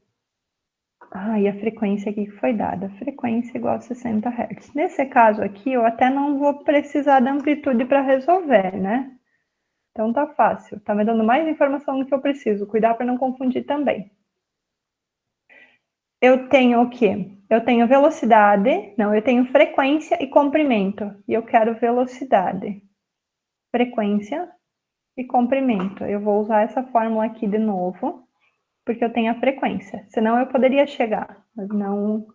e a frequência aqui que foi dada. Frequência igual a 60 Hz. Nesse caso aqui, eu até não vou precisar da amplitude para resolver, né? Então tá fácil. Tá me dando mais informação do que eu preciso. Cuidar para não confundir também. Eu tenho o quê? Eu tenho velocidade, não, eu tenho frequência e comprimento. E eu quero velocidade, frequência e comprimento. Eu vou usar essa fórmula aqui de novo, porque eu tenho a frequência. Senão eu poderia chegar, mas não.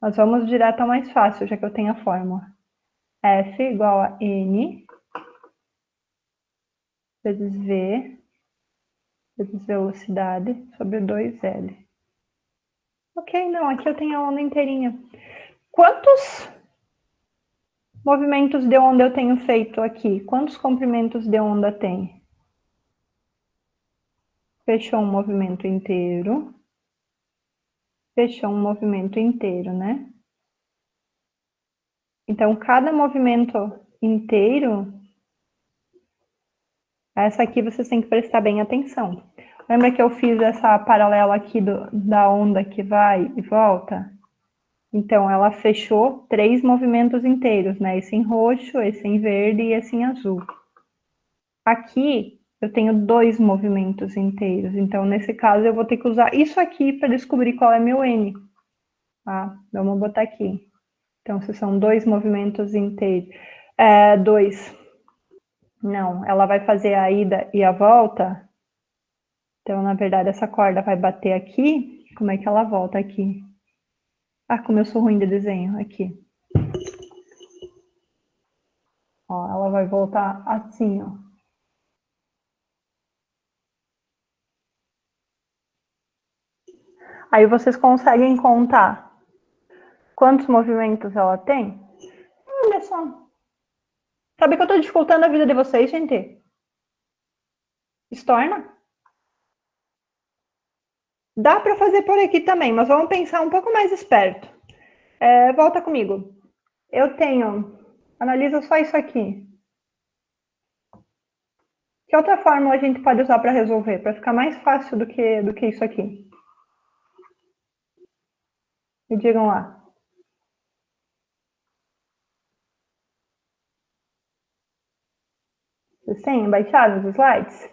Nós vamos direto ao mais fácil, já que eu tenho a fórmula. F igual a N vezes V vezes velocidade sobre 2L. Ok, não, aqui eu tenho a onda inteirinha. Quantos movimentos de onda eu tenho feito aqui? Quantos comprimentos de onda tem? Fechou um movimento inteiro. Fechou um movimento inteiro, né? Então, cada movimento inteiro, essa aqui vocês têm que prestar bem atenção. Lembra que eu fiz essa paralela aqui da onda que vai e volta? Então, ela fechou 3 movimentos inteiros, né? Esse em roxo, esse em verde e esse em azul. Aqui, eu tenho 2 movimentos inteiros. Então, nesse caso, eu vou ter que usar isso aqui para descobrir qual é meu N. Tá? Vamos botar aqui. Então, se são 2 movimentos inteiros. 2. Não, ela vai fazer a ida e a volta. Então, na verdade, essa corda vai bater aqui. Como é que ela volta aqui? Como eu sou ruim de desenho. Aqui. Ó, ela vai voltar assim, ó. Aí vocês conseguem contar quantos movimentos ela tem? Olha só. Sabe que eu tô dificultando a vida de vocês, gente? Estorna? Dá para fazer por aqui também, mas vamos pensar um pouco mais esperto. Volta comigo. Eu tenho... Analisa só isso aqui. Que outra fórmula a gente pode usar para resolver? Para ficar mais fácil do que isso aqui. Me digam lá. Vocês têm baixado os slides?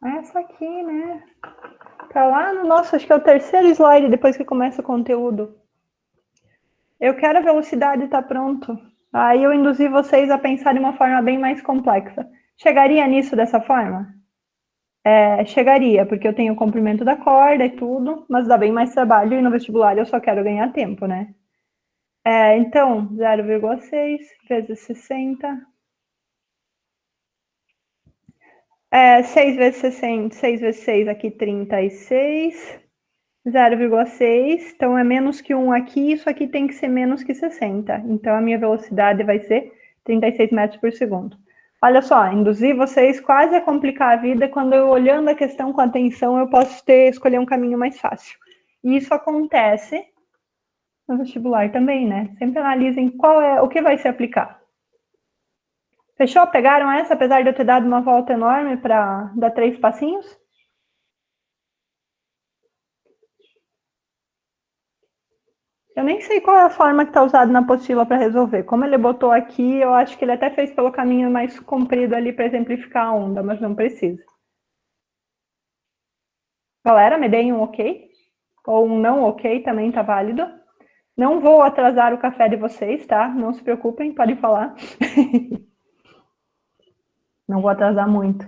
Essa aqui, né? Tá lá no nosso, acho que é o terceiro slide depois que começa o conteúdo. Eu quero a velocidade, tá pronto. Aí eu induzi vocês a pensar de uma forma bem mais complexa. Chegaria nisso dessa forma? Chegaria, porque eu tenho o comprimento da corda e tudo, mas dá bem mais trabalho e no vestibular eu só quero ganhar tempo, né? Então, 0,6 vezes 60. 6 vezes 60, 6 vezes 6 aqui, 36. 0,6, então é menos que 1 aqui, isso aqui tem que ser menos que 60. Então, a minha velocidade vai ser 36 metros por segundo. Olha só, induzir vocês quase a complicar a vida, quando eu olhando a questão com atenção, eu posso escolher um caminho mais fácil. E isso acontece no vestibular também, né? Sempre analisem o que vai se aplicar. Fechou? Pegaram essa, apesar de eu ter dado uma volta enorme para dar 3 passinhos? Eu nem sei qual é a forma que está usada na apostila para resolver. Como ele botou aqui, eu acho que ele até fez pelo caminho mais comprido ali para exemplificar a onda, mas não precisa. Galera, me deem um ok? Ou um não ok, também está válido. Não vou atrasar o café de vocês, tá? Não se preocupem, podem falar. Não vou atrasar muito.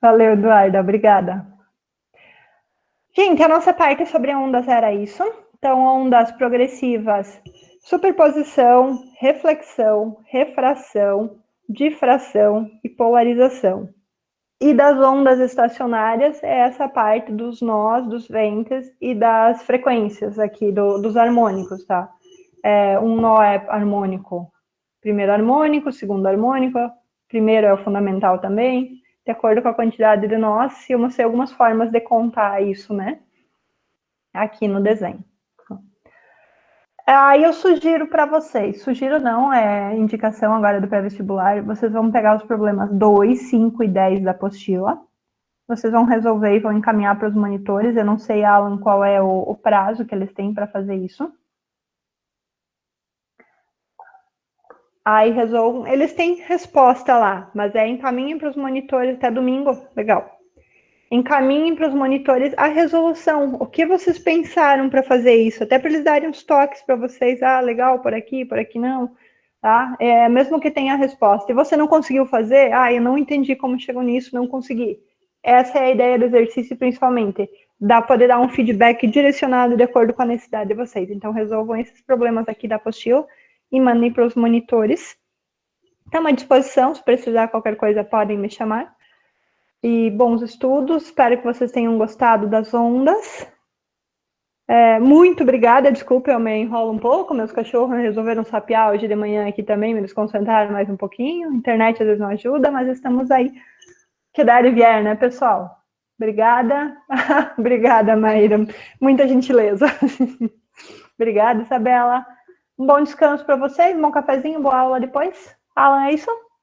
Valeu, Eduarda, obrigada. Gente, a nossa parte sobre ondas era isso. Então, ondas progressivas, superposição, reflexão, refração, difração e polarização. E das ondas estacionárias é essa parte dos nós, dos ventres e das frequências aqui, dos harmônicos, tá? Um nó é harmônico, primeiro harmônico, segundo harmônico, primeiro é o fundamental também, de acordo com a quantidade de nós, eu mostrei algumas formas de contar isso, né? Aqui no desenho. Aí eu sugiro para vocês, sugiro não, é indicação agora do pré-vestibular, vocês vão pegar os problemas 2, 5 e 10 da apostila, vocês vão resolver e vão encaminhar para os monitores, eu não sei, Alan, qual é o prazo que eles têm para fazer isso. Aí resolvam, eles têm resposta lá, mas encaminhem para os monitores até domingo, legal. Encaminhem para os monitores a resolução, o que vocês pensaram para fazer isso, até para eles darem uns toques para vocês, legal, por aqui não, tá? Mesmo que tenha a resposta, e você não conseguiu fazer, eu não entendi como chegou nisso, não consegui. Essa é a ideia do exercício, principalmente, poder dar um feedback direcionado de acordo com a necessidade de vocês. Então, resolvam esses problemas aqui da apostila e mandem para os monitores. Estamos à disposição, se precisar qualquer coisa, podem me chamar. E bons estudos, espero que vocês tenham gostado das ondas. Muito obrigada, desculpa, eu me enrolo um pouco, meus cachorros resolveram sapear hoje de manhã aqui também, me desconcentraram mais um pouquinho, a internet às vezes não ajuda, mas estamos aí, que dar e vier, né, pessoal? Obrigada, obrigada, Maíra, muita gentileza. Obrigada, Isabela. Um bom descanso para vocês, um bom cafezinho, boa aula depois. Alan, é isso?